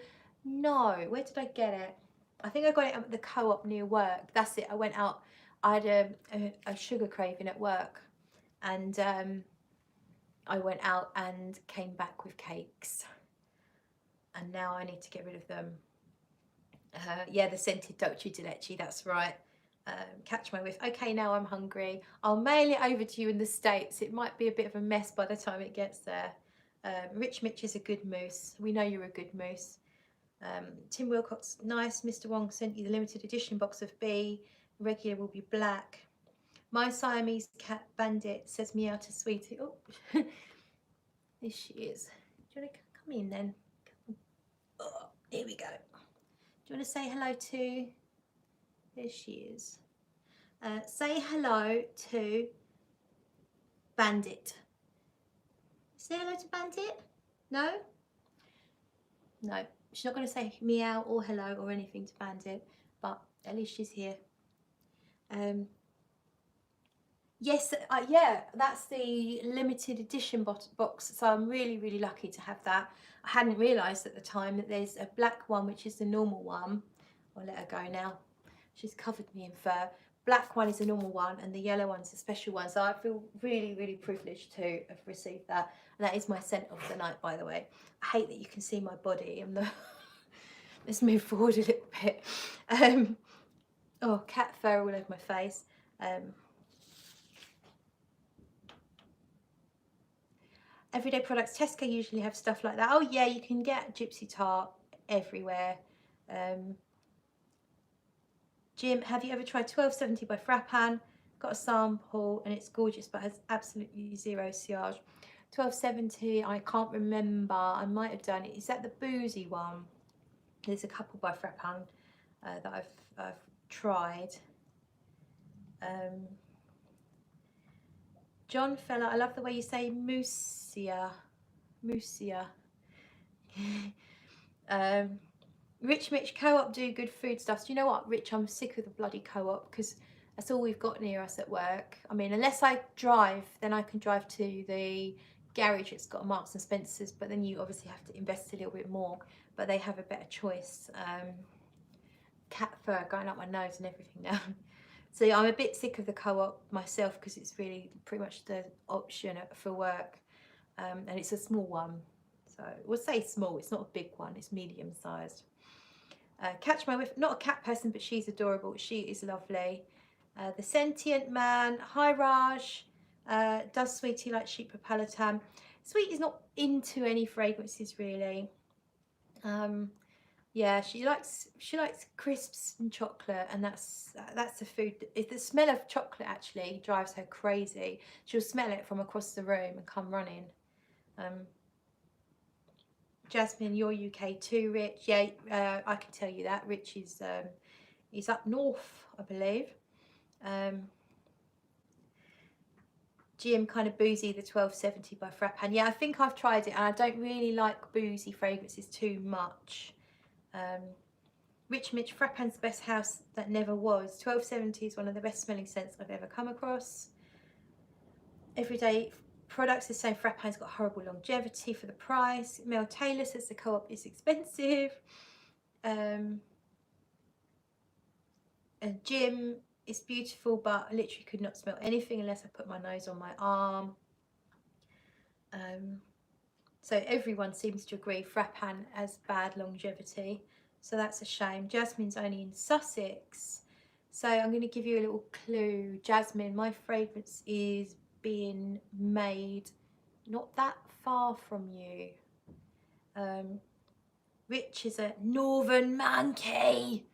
S1: No. Where did I get it? I think I got it at the Co-op near work. That's it. I went out. I had a sugar craving at work, and I went out and came back with cakes, and now I need to get rid of them. Yeah, the scented dolce de leche, that's right. Catch my whiff. Okay, now I'm hungry. I'll mail it over to you in the States. It might be a bit of a mess by the time it gets there. Rich Mitch is a good moose. We know you're a good moose. Tim Wilcox, nice. Mr. Wong sent you the limited edition box of B. Regular will be black. My Siamese cat Bandit says meow to Sweetie. Oh, there she is. Do you want to come in then? Oh, here we go. Do you want to say hello to? There she is. Say hello to Bandit. Say hello to Bandit? No? No. She's not going to say meow or hello or anything to Bandit, but at least she's here. Yes, yeah, that's the limited edition box, so I'm really, really lucky to have that. I hadn't realised at the time that there's a black one, which is the normal one. I'll let her go now. She's covered me in fur. Black one is a normal one, and the yellow one's a special one, so I feel really, really privileged to have received that. And that is my scent of the night, by the way. I hate that you can see my body. Let's move forward a little bit. Oh, cat fur all over my face. Everyday products. Tesco usually have stuff like that. Oh yeah, you can get gypsy tart everywhere. Jim, have you ever tried 1270 by Frappan? Got a sample and it's gorgeous, but has absolutely zero sillage. 1270, I can't remember. I might have done it. Is that the boozy one? There's a couple by Frappan that I've tried. John Fella, I love the way you say Moosia. Rich Mitch, Co-op do good food stuff. Do you know what, Rich, I'm sick of the bloody Co-op because that's all we've got near us at work. I mean, unless I drive, then I can drive to the garage. It's got a Marks and Spencer's, but then you obviously have to invest a little bit more, but they have a better choice. Cat fur going up my nose and everything now. So yeah, I'm a bit sick of the Co-op myself because it's really pretty much the option for work, and it's a small one. So we'll say small, it's not a big one, it's medium sized. Catch my whiff, not a cat person, but she's adorable. She is lovely. The Sentient Man, hi Raj. Does Sweetie like Sheep Propalatam? Sweetie's not into any fragrances really. Yeah, she likes crisps and chocolate, and that's the food. If the smell of chocolate actually drives her crazy, she'll smell it from across the room and come running. Jasmine, you're UK too, Rich. Yeah, I can tell you that. Rich is he's up north, I believe. Jim, kind of boozy, the 1270 by Frappan. Yeah, I think I've tried it, and I don't really like boozy fragrances too much. Rich Mitch, Frappan's best house that never was. 1270 is one of the best smelling scents I've ever come across. Everyday products, the same. Frappan's got horrible longevity for the price. Mel Taylor says the Co-op is expensive. And Jim, it's beautiful, but I literally could not smell anything unless I put my nose on my arm. So everyone seems to agree Frappan has bad longevity, so that's a shame. Jasmine's only in Sussex, so I'm going to give you a little clue. Jasmine, my fragrance is being made not that far from you. Rich is a northern monkey.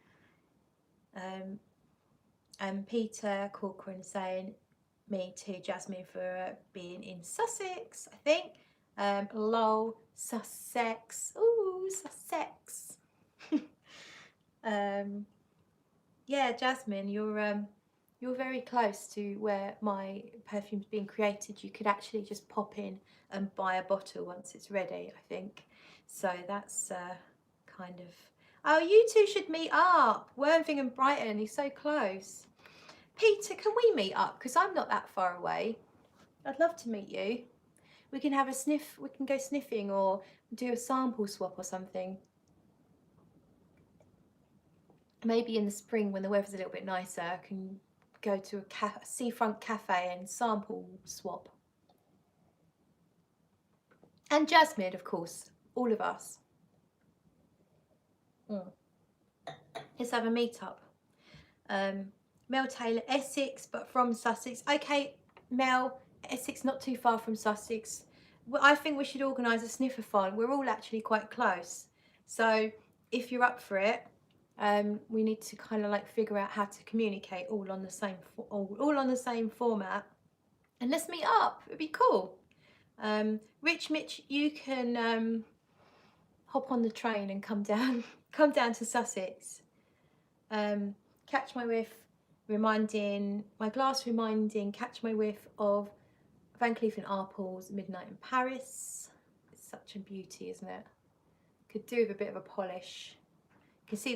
S1: And Peter Corcoran saying me too, Jasmine, for being in Sussex, I think. Lol, Sussex. Ooh, Sussex. Yeah, Jasmine, you're very close to where my perfume's being created. You could actually just pop in and buy a bottle once it's ready, I think. So that's kind of... Oh, you two should meet up. Wormthing and Brighton is so close. Peter, can we meet up? Because I'm not that far away. I'd love to meet you. We can have a sniff, we can go sniffing or do a sample swap or something. Maybe in the spring when the weather's a little bit nicer, I can go to a seafront cafe and sample swap. And Jasmine, of course, all of us. Let's have a meetup. Mel Taylor, Essex, but from Sussex. Okay, Mel, Essex not too far from Sussex. Well, I think we should organise a sniffer-thon. We're all actually quite close. So if you're up for it, we need to kind of like figure out how to communicate all on the same format. And let's meet up. It'd be cool. Rich Mitch, you can hop on the train and come down to Sussex. Catch my whiff, reminding Catch my whiff of Van Cleef & Arpels, Midnight in Paris. It's such a beauty, isn't it? Could do with a bit of a polish. You can see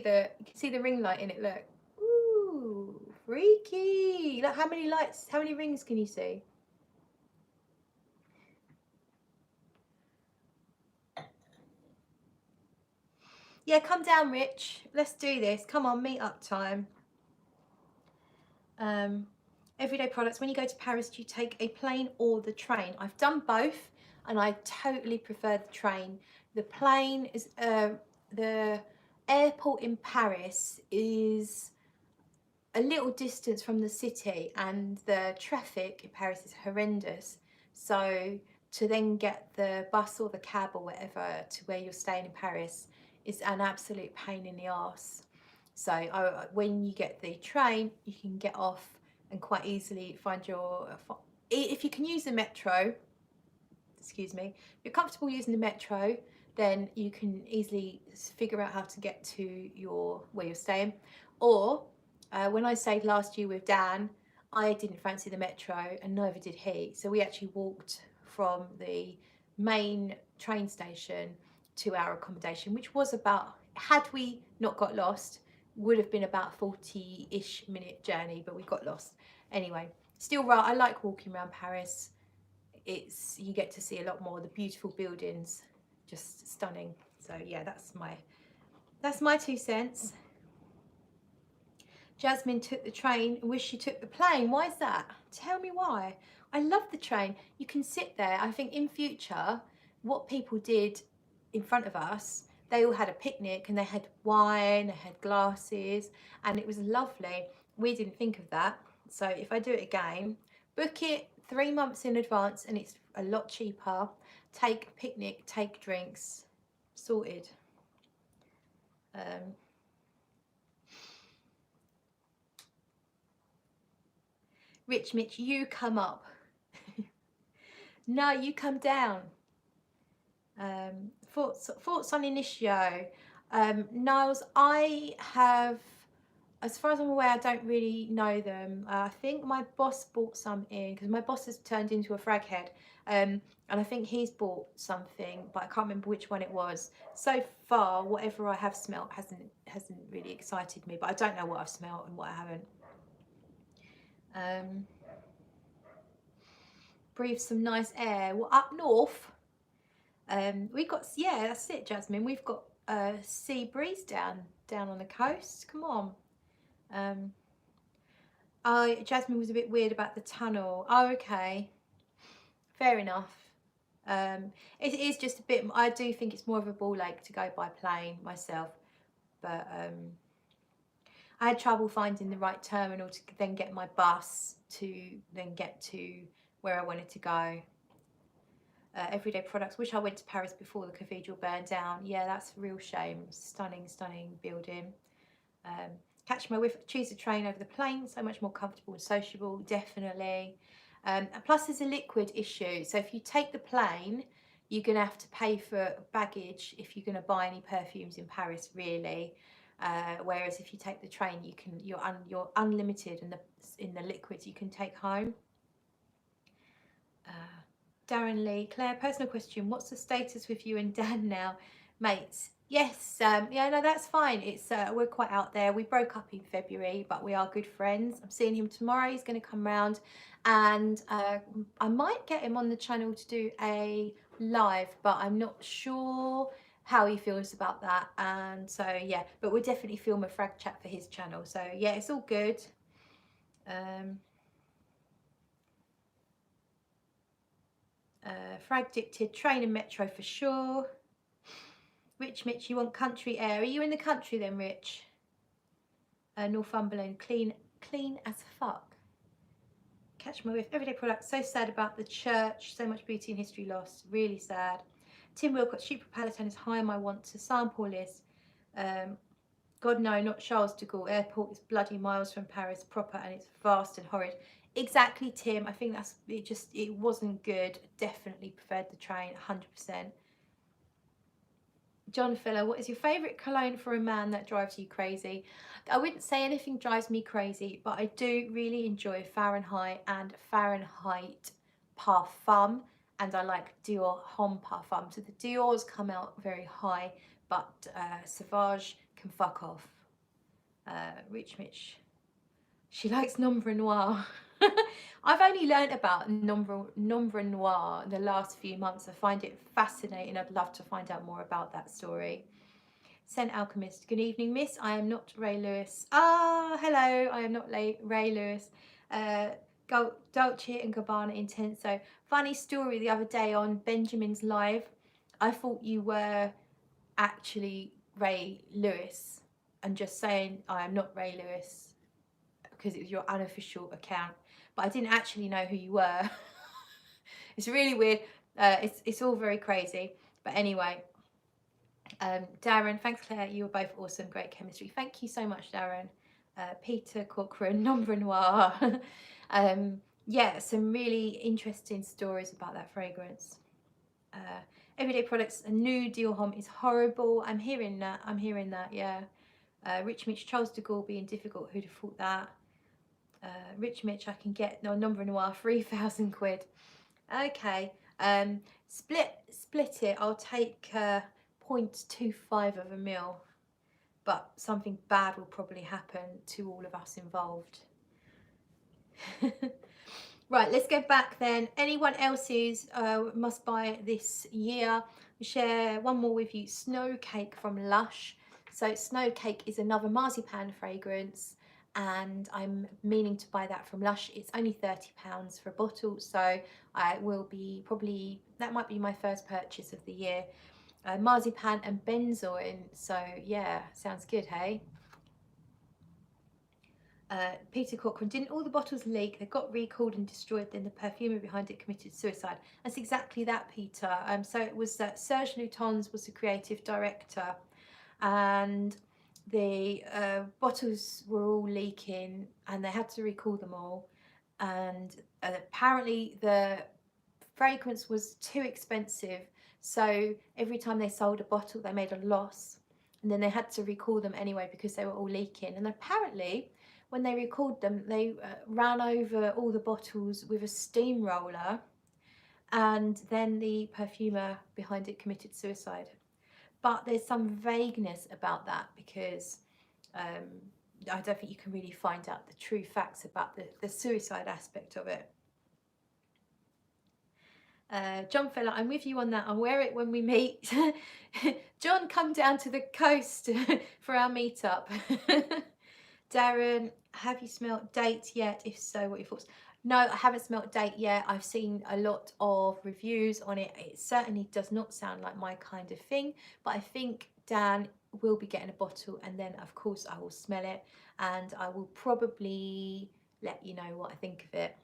S1: the ring light in it. Look, ooh, freaky! Look how many lights, how many rings can you see? Yeah, come down, Rich. Let's do this. Come on, meet up time. Everyday products. When you go to Paris, do you take a plane or the train? I've done both, and I totally prefer the train. The plane is the airport in Paris is a little distance from the city, and the traffic in Paris is horrendous. So to then get the bus or the cab or whatever to where you're staying in Paris is an absolute pain in the arse. So when you get the train, you can get off and quite easily find if you can use the metro, excuse me, if you're comfortable using the metro, then you can easily figure out how to get to where you're staying. Or when I stayed last year with Dan, I didn't fancy the metro and neither did he. So we actually walked from the main train station to our accommodation, which was about, had we not got lost, would have been about 40-ish minute journey, but we got lost. Anyway, still right, I like walking around Paris. You get to see a lot more, the beautiful buildings, just stunning. So yeah, that's my 2 cents. Jasmine took the train and wish she took the plane. Why is that? Tell me why. I love the train. You can sit there. I think in future, what people did in front of us, they all had a picnic and they had wine, they had glasses, and it was lovely. We didn't think of that. So if I do it again, book it 3 months in advance and it's a lot cheaper. Take a picnic, take drinks, sorted. Rich Mitch, you come up. No, you come down. Thoughts on Initio. Niles, I have, as far as I'm aware, I don't really know them. I think my boss bought some in, because my boss has turned into a frag head, and I think he's bought something, but I can't remember which one it was. So far, whatever I have smelt hasn't really excited me, but I don't know what I've smelt and what I haven't. Breathe some nice air. Well, up north, we've got, yeah, that's it, Jasmine. We've got sea breeze down on the coast. Come on. Jasmine was a bit weird about the tunnel. Oh, okay. Fair enough. It is just a bit, I do think it's more of a ball ache to go by plane myself, but I had trouble finding the right terminal to then get my bus to then get to where I wanted to go. Everyday products. Wish I went to Paris before the cathedral burned down. Yeah, that's a real shame. Stunning building. Catch my whiff. Choose the train over the plane. So much more comfortable and sociable. Definitely. Plus, there's a liquid issue. So if you take the plane, you're going to have to pay for baggage if you're going to buy any perfumes in Paris, really. Whereas if you take the train, you're unlimited in the liquids you can take home. Darren Lee, Claire, personal question. What's the status with you and Dan now? Mates, Yes, yeah, no, that's fine. It's we're quite out there. We broke up in February, but we are good friends. I'm seeing him tomorrow. He's going to come round, and I might get him on the channel to do a live, but I'm not sure how he feels about that. And so yeah, but we'll definitely film a frag chat for his channel. So yeah, it's all good. Frag dicted train and metro for sure. Rich Mitch, you want country air? Are you in the country then, Rich? Northumberland, clean as fuck. Catch my whiff. Everyday products. So sad about the church. So much beauty and history lost. Really sad. Tim Wilcott, Super Palatine is high on my want to sample list. God no, not Charles de Gaulle. Airport is bloody miles from Paris proper, and it's vast and horrid. Exactly, Tim. I think that's it. It wasn't good. Definitely preferred the train, 100%. John Filler, what is your favourite cologne for a man that drives you crazy? I wouldn't say anything drives me crazy, but I do really enjoy Fahrenheit and Fahrenheit Parfum, and I like Dior Homme Parfum. So the Dior's come out very high, but Sauvage can fuck off. Rich Mitch, she likes Nombre Noir. I've only learnt about Nombre Noir in the last few months. I find it fascinating. I'd love to find out more about that story. Saint Alchemist, good evening, miss. I am not Ray Lewis. Ah, hello. I am not Ray Lewis. Dolce and Gabbana Intenso. Funny story the other day on Benjamin's live. I thought you were actually Ray Lewis and just saying I am not Ray Lewis because it was your unofficial account, but I didn't actually know who you were. It's really weird. It's all very crazy. But anyway, Darren, thanks Claire, you were both awesome, great chemistry. Thank you so much, Darren. Peter Corcoran, Nombre Noir. Yeah, some really interesting stories about that fragrance. Everyday products, a new Dior Homme is horrible. I'm hearing that, yeah. Rich Mitch, Charles de Gaulle being difficult, who'd have thought that? Rich Mitch, I can get Nombre Noir, 3,000 quid. Okay, split it. I'll take 0.25 of a mil, but something bad will probably happen to all of us involved. Right, let's go back then. Anyone else's must buy this year? We share one more with you. Snow Cake from Lush. So Snow Cake is another marzipan fragrance, and I'm meaning to buy that from Lush. It's only £30 for a bottle, so I will be probably, that might be my first purchase of the year. Marzipan and benzoin, so yeah, sounds good, hey? Peter Corcoran, didn't all the bottles leak? They got recalled and destroyed, then the perfumer behind it committed suicide. That's exactly that, Peter. So it was Serge Lutens was the creative director, and the bottles were all leaking and they had to recall them all, and apparently the fragrance was too expensive, so every time they sold a bottle they made a loss, and then they had to recall them anyway because they were all leaking. And apparently when they recalled them, they ran over all the bottles with a steamroller, and then the perfumer behind it committed suicide. But there's some vagueness about that because I don't think you can really find out the true facts about the suicide aspect of it. John Fella, I'm with you on that. I'll wear it when we meet. John, come down to the coast for our meetup. Darren, have you smelt Date yet? If so, what are your thoughts? No, I haven't smelt Date yet. I've seen a lot of reviews on it. It certainly does not sound like my kind of thing, but I think Dan will be getting a bottle, and then of course I will smell it, and I will probably let you know what I think of it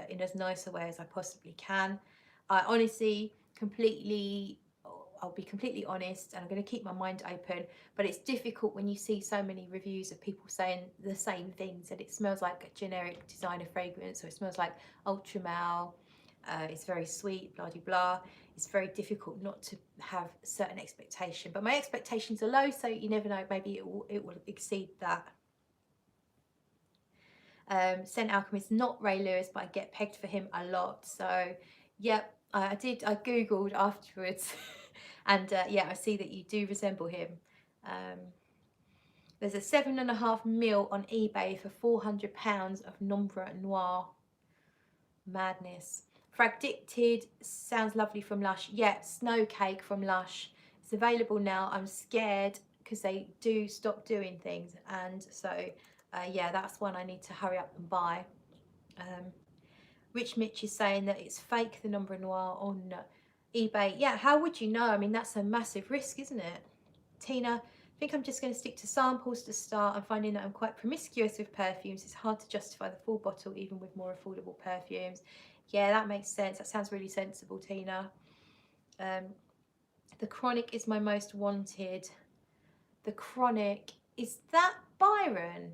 S1: in as nice a way as I possibly can. I honestly I'll be completely honest, and I'm going to keep my mind open, but it's difficult when you see so many reviews of people saying the same things, that it smells like a generic designer fragrance, or it smells like ultra male, it's very sweet, blah blah blah. It's very difficult not to have a certain expectation, but my expectations are low, so you never know, maybe it will exceed that. Saint Alchemist, not Ray Lewis, but I get pegged for him a lot. So, yep, I googled afterwards, And yeah, I see that you do resemble him. There's a 7.5 mil on eBay for £400 of Nombre Noir. Madness. Fragdicted sounds lovely from Lush. Yeah, Snow Cake from Lush. It's available now. I'm scared because they do stop doing things, and so yeah, that's one I need to hurry up and buy. Rich Mitch is saying that it's fake, the Nombre Noir on eBay. Yeah, how would you know? I mean, that's a massive risk, isn't it? Tina, I think I'm just going to stick to samples to start. I'm finding that I'm quite promiscuous with perfumes. It's hard to justify the full bottle even with more affordable perfumes. Yeah, that makes sense. That sounds really sensible, Tina. The Chronic is my most wanted. The Chronic, is that Byron?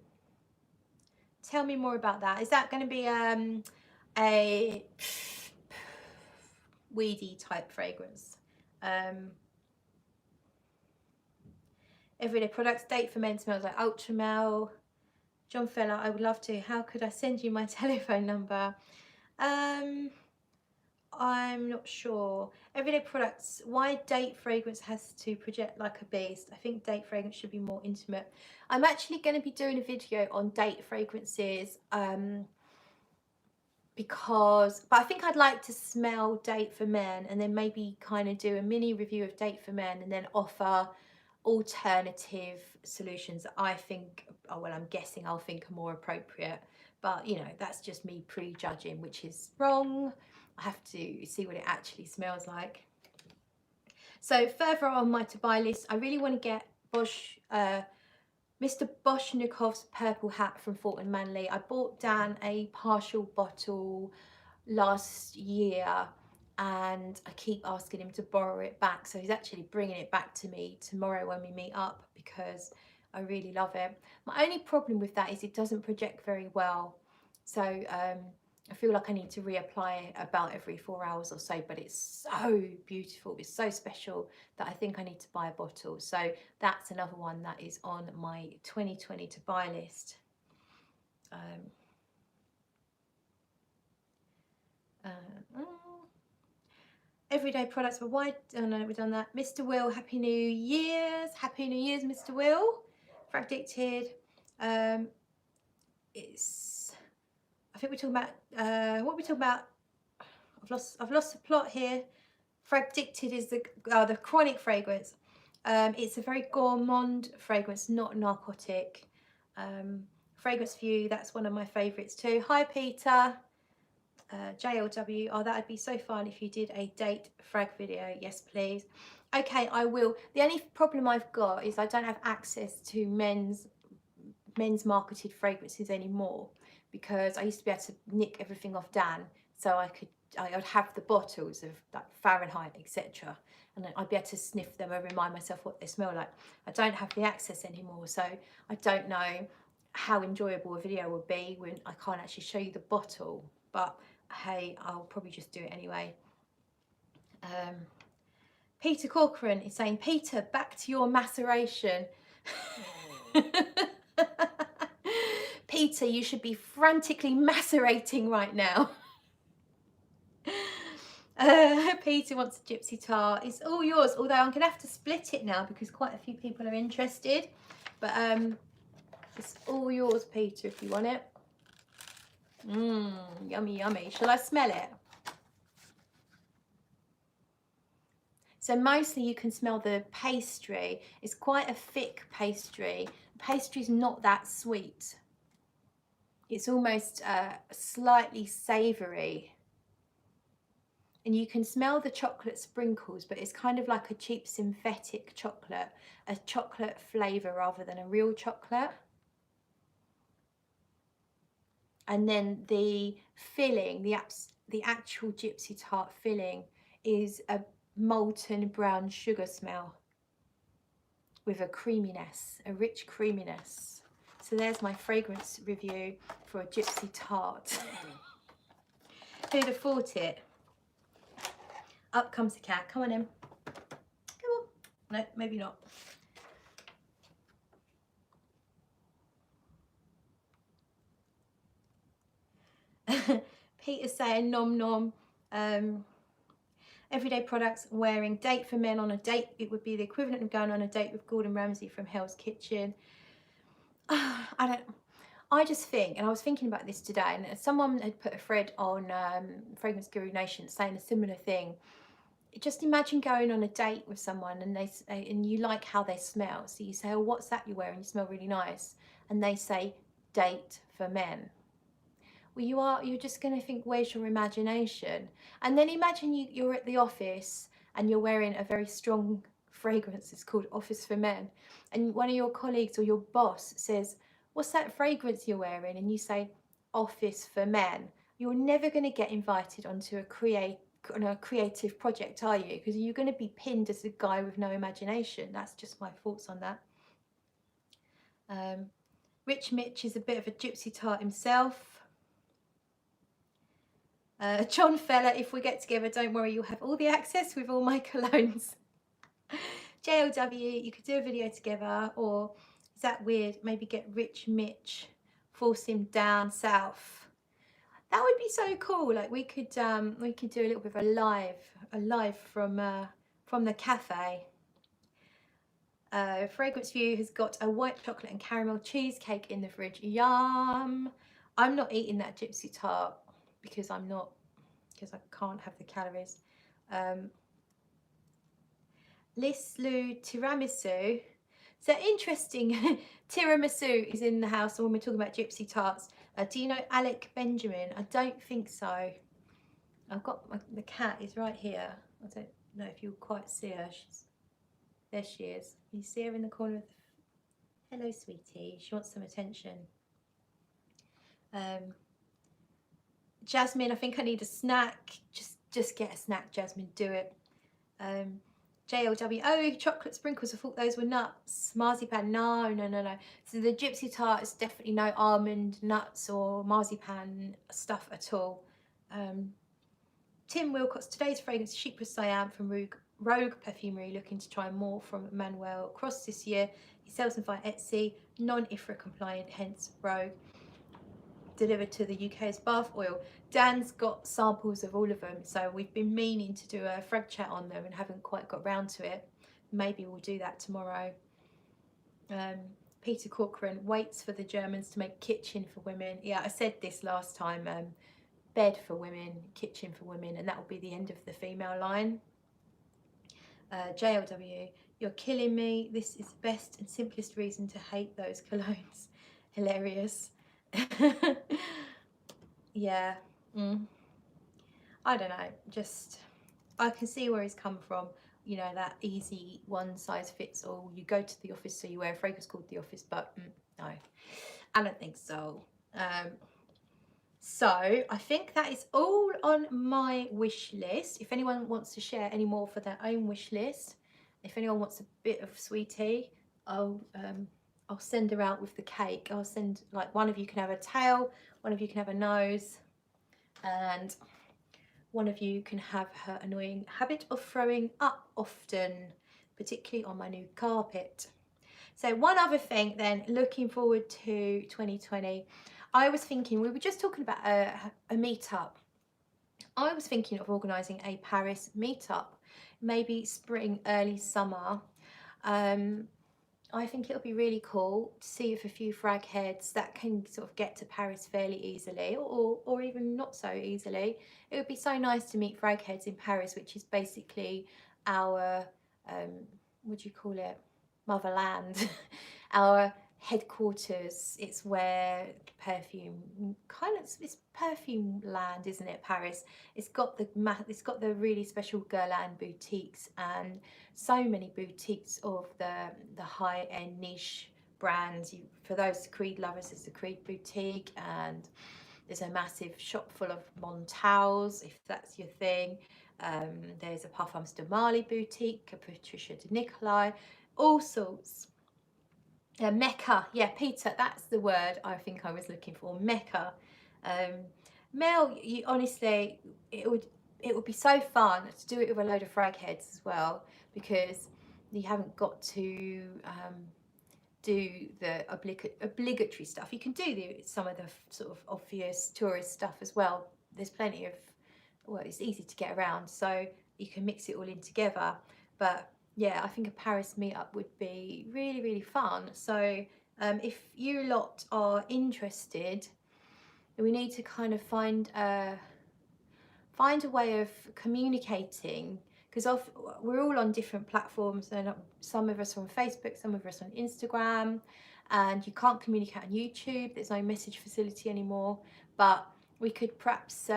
S1: Tell me more about that. Is that going to be a weedy type fragrance? Everyday products. Date for Men smells like Ultramel. John Feller, I would love to. How could I send you my telephone number? I'm not sure. Everyday products. Why date fragrance has to project like a beast? I think date fragrance should be more intimate. I'm actually going to be doing a video on date fragrances but I think I'd like to smell Date for Men and then maybe kind of do a mini review of Date for Men and then offer alternative solutions that I think, oh well, I'm guessing I'll think are more appropriate, but you know, that's just me prejudging, which is wrong. I have to see what it actually smells like. So further on my to buy list, I really want to get Mr. Boschnikov's purple hat from Thornton Manley. I bought Dan a partial bottle last year and I keep asking him to borrow it back, so he's actually bringing it back to me tomorrow when we meet up because I really love it. My only problem with that is it doesn't project very well, so I feel like I need to reapply it about every 4 hours or so, but it's so beautiful, it's so special that I think I need to buy a bottle. So that's another one that is on my 2020 to buy list. Everyday products, but why? Oh no, we've done that. Mr. Will, Happy New Year's. Happy New Year's, Mr. Will. Fragdicted. It's, I think we're talking about, what are we talking about? I've lost the plot here. Fragdicted is the Chronic fragrance. It's a very gourmand fragrance, not narcotic. Fragrance View, that's one of my favourites too. Hi Peter. JLW, oh that'd be so fun if you did a date frag video. Yes please. Okay, I will. The only problem I've got is I don't have access to men's marketed fragrances anymore, because I used to be able to nick everything off Dan, so I'd have the bottles of like Fahrenheit, etc., and I'd be able to sniff them and remind myself what they smell like. I don't have the access anymore, so I don't know how enjoyable a video would be when I can't actually show you the bottle, but hey, I'll probably just do it anyway. Peter Corcoran is saying, Peter, back to your maceration. Peter, you should be frantically macerating right now. Peter wants a gypsy tart. It's all yours, although I'm going to have to split it now because quite a few people are interested. But it's all yours, Peter, if you want it. Yummy, yummy. Shall I smell it? So mostly you can smell the pastry. It's quite a thick pastry. The pastry's not that sweet. It's almost slightly savoury. And you can smell the chocolate sprinkles, but it's kind of like a cheap synthetic chocolate, a chocolate flavour rather than a real chocolate. And then the filling, the actual gypsy tart filling is a molten brown sugar smell with a creaminess, a rich creaminess. So there's my fragrance review for a gypsy tart. Who'd have thought it? Up comes the cat. Come on in. Come on. No, maybe not. Peter's saying nom nom. Everyday products, wearing. Date for men on a date. It would be the equivalent of going on a date with Gordon Ramsay from Hell's Kitchen. I just think, and I was thinking about this today, and someone had put a thread on Fragrance Guru Nation saying a similar thing. Just imagine going on a date with someone and you like how they smell. So you say, oh, what's that you're wearing? You smell really nice. And they say, date for men. Well, you're just going to think, where's your imagination? And then imagine you're at the office and you're wearing a very strong fragrance. It's called Office for Men. And one of your colleagues or your boss says, what's that fragrance you're wearing? And you say, Office for Men. You're never going to get invited onto a creative project, are you? Because you're going to be pinned as a guy with no imagination. That's just my thoughts on that. Rich Mitch is a bit of a gypsy tart himself. John Fella, if we get together, don't worry, you'll have all the access with all my colognes. JLW, you could do a video together, or is that weird? Maybe get Rich Mitch, force him down south. That would be so cool. Like we could do a little bit of a live from the cafe. Fragrance View has got a white chocolate and caramel cheesecake in the fridge. Yum! I'm not eating that gypsy tart because I can't have the calories. Lislu tiramisu. So interesting. Tiramisu is in the house when we're talking about gypsy tarts. Do you know Alec Benjamin? I don't think so. I've got the cat is right here. I don't know if you'll quite see her. There she is. You see her in the corner of the... Hello, sweetie. She wants some attention. Jasmine, I think I need a snack. Just get a snack, Jasmine. Do it. JLW, oh, chocolate sprinkles. I thought those were nuts. Marzipan, no. So the gypsy tart is definitely no almond, nuts, or marzipan stuff at all. Tim Wilcox, today's fragrance, Chypre Siam from Rogue Perfumery, looking to try more from Manuel Cross this year. He sells them via Etsy, non-IFRA compliant, hence Rogue. Delivered to the UK as bath oil. Dan's got samples of all of them, so we've been meaning to do a frag chat on them and haven't quite got round to it. Maybe we'll do that tomorrow. Peter Corcoran waits for the Germans to make kitchen for women. Yeah, I said this last time. Bed for women, kitchen for women, and that will be the end of the female line. JLW, you're killing me. This is the best and simplest reason to hate those colognes. Hilarious. Yeah. I don't know, just I can see where he's come from, you know, that easy one size fits all. You go to the office, so you wear a fragrance called The Office, but no, I don't think so. So I think that is all on my wish list. If anyone wants to share any more for their own wish list, if anyone wants a bit of sweetie, I'll send her out with the cake. I'll send, like, one of you can have a tail, one of you can have a nose, and one of you can have her annoying habit of throwing up often, particularly on my new carpet. So one other thing then, looking forward to 2020, I was thinking, we were just talking about a meetup. I was thinking of organising a Paris meetup, maybe spring, early summer. I think it'll be really cool to see if a few frag heads that can sort of get to Paris fairly easily, or even not so easily. It would be so nice to meet frag heads in Paris, which is basically our, what do you call it, motherland, our headquarters. It's where perfume, it's perfume land, isn't it, Paris? It's got the really special Guerlain boutiques, and so many boutiques of the high-end niche brands. For those Creed lovers, there's the Creed boutique, and there's a massive shop full of Montals, if that's your thing. There's a Parfums de Marly boutique, a Patricia de Nicolai, all sorts. Mecca, yeah, Peter, that's the word I think I was looking for, Mecca. Mel, honestly, it would be so fun to do it with a load of frag heads as well, because you haven't got to do the obligatory stuff. You can do some of the sort of obvious tourist stuff as well. There's plenty of, well, it's easy to get around. So you can mix it all in together. But yeah, I think a Paris meetup would be really, really fun. So if you lot are interested, we need to kind of find a way of communicating, because we're all on different platforms, and some of us are on Facebook, some of us on Instagram, and you can't communicate on YouTube. There's no message facility anymore, but we could perhaps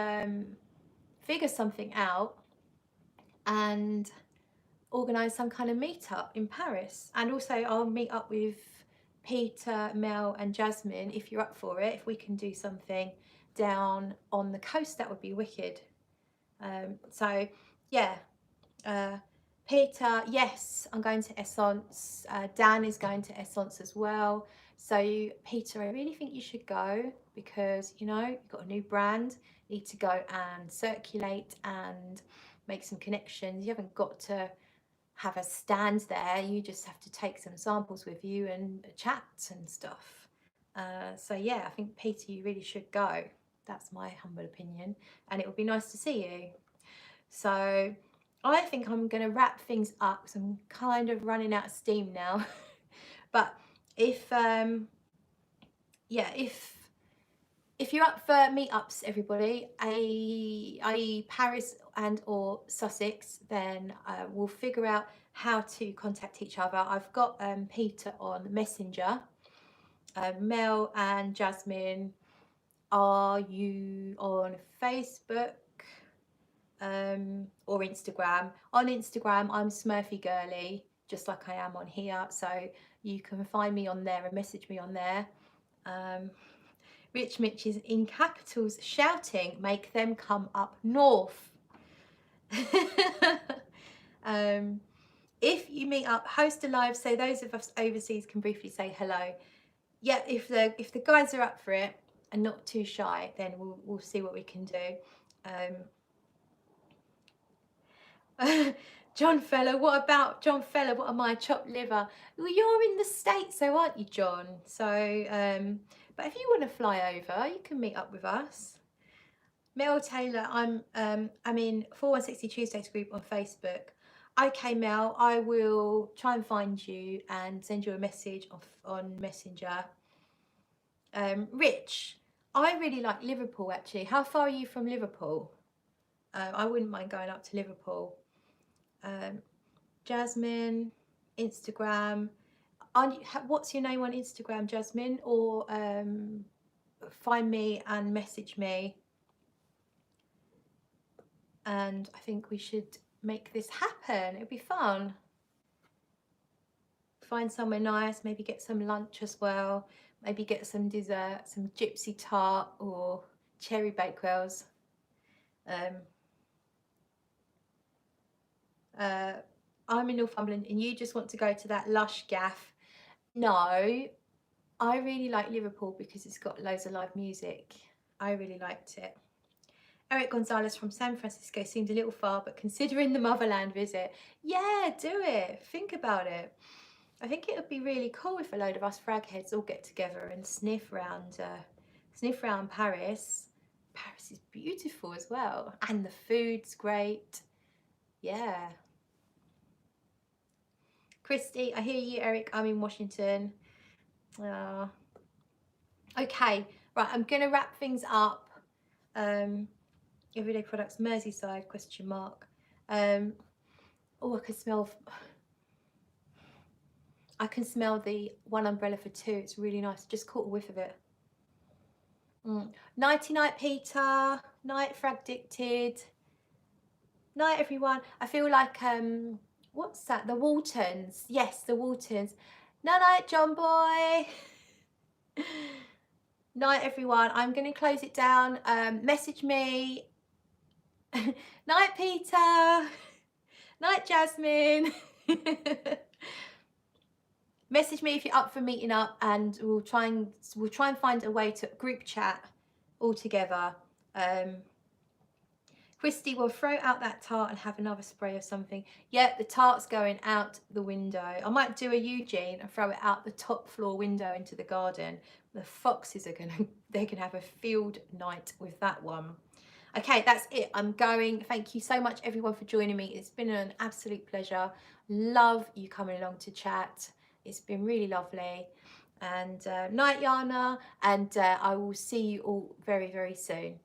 S1: figure something out and organise some kind of meetup in Paris. And also I'll meet up with Peter, Mel and Jasmine, if you're up for it. If we can do something down on the coast, that would be wicked. So yeah, Peter, yes, I'm going to Essence. Dan is going to Essence as well. So Peter, I really think you should go, because you know you've got a new brand, you need to go and circulate and make some connections. You haven't got to have a stand there, you just have to take some samples with you and chat and stuff. So yeah, I think Peter, you really should go. That's my humble opinion, and it would be nice to see you. So I think I'm going to wrap things up, because I'm kind of running out of steam now. But if yeah, if you're up for meetups, everybody, i.e. Paris and or Sussex, then we'll figure out how to contact each other. I've got Peter on Messenger. Mel and Jasmine, are you on Facebook or Instagram? On Instagram, I'm Smurfy Girly, just like I am on here. So you can find me on there and message me on there. Rich Mitch is in capitals shouting, make them come up north. If you meet up, host a live, so those of us overseas can briefly say hello. Yeah, if the guys are up for it and not too shy, then we'll see what we can do. John Feller, what about John Feller? What am I? Chopped liver. Well, you're in the States, though, aren't you, John? So, but if you want to fly over, you can meet up with us. Mel Taylor, I'm in 4160 Tuesdays group on Facebook. Okay, Mel, I will try and find you and send you a message on Messenger. Rich, I really like Liverpool, actually. How far are you from Liverpool? I wouldn't mind going up to Liverpool. Jasmine, Instagram. What's your name on Instagram, Jasmine? Or find me and message me. And I think we should make this happen. It'd be fun. Find somewhere nice, maybe get some lunch as well. Maybe get some dessert, some gypsy tart or cherry bakewells. I'm in Northumberland and you just want to go to that lush gaff. No, I really like Liverpool because it's got loads of live music. I really liked it. Eric Gonzalez from San Francisco seemed a little far, but considering the motherland visit, yeah, do it. Think about it. I think it would be really cool if a load of us fragheads all get together and sniff around Paris. Paris is beautiful as well, and the food's great. Yeah. Christy, I hear you, Eric. I'm in Washington. Okay, right. I'm gonna wrap things up. Everyday products, Merseyside ? Oh, I can smell the one umbrella for two. It's really nice. Just caught a whiff of it. Nighty night, Peter. Night, Fragdicted. Night, everyone. I feel like what's that? The Waltons. Yes, the Waltons. Night, John boy. Night, everyone. I'm going to close it down. Message me. Night, Peter. Night, Jasmine. Message me if you're up for meeting up, and we'll try and find a way to group chat all together. Christy will throw out that tart and have another spray of something. Yeah, the tart's going out the window. I might do a Eugene and throw it out the top floor window into the garden. The foxes are they're gonna have a field night with that one. Okay, that's it. I'm going. Thank you so much, everyone, for joining me. It's been an absolute pleasure. Love you coming along to chat. It's been really lovely. And night, Yana. And I will see you all very, very soon.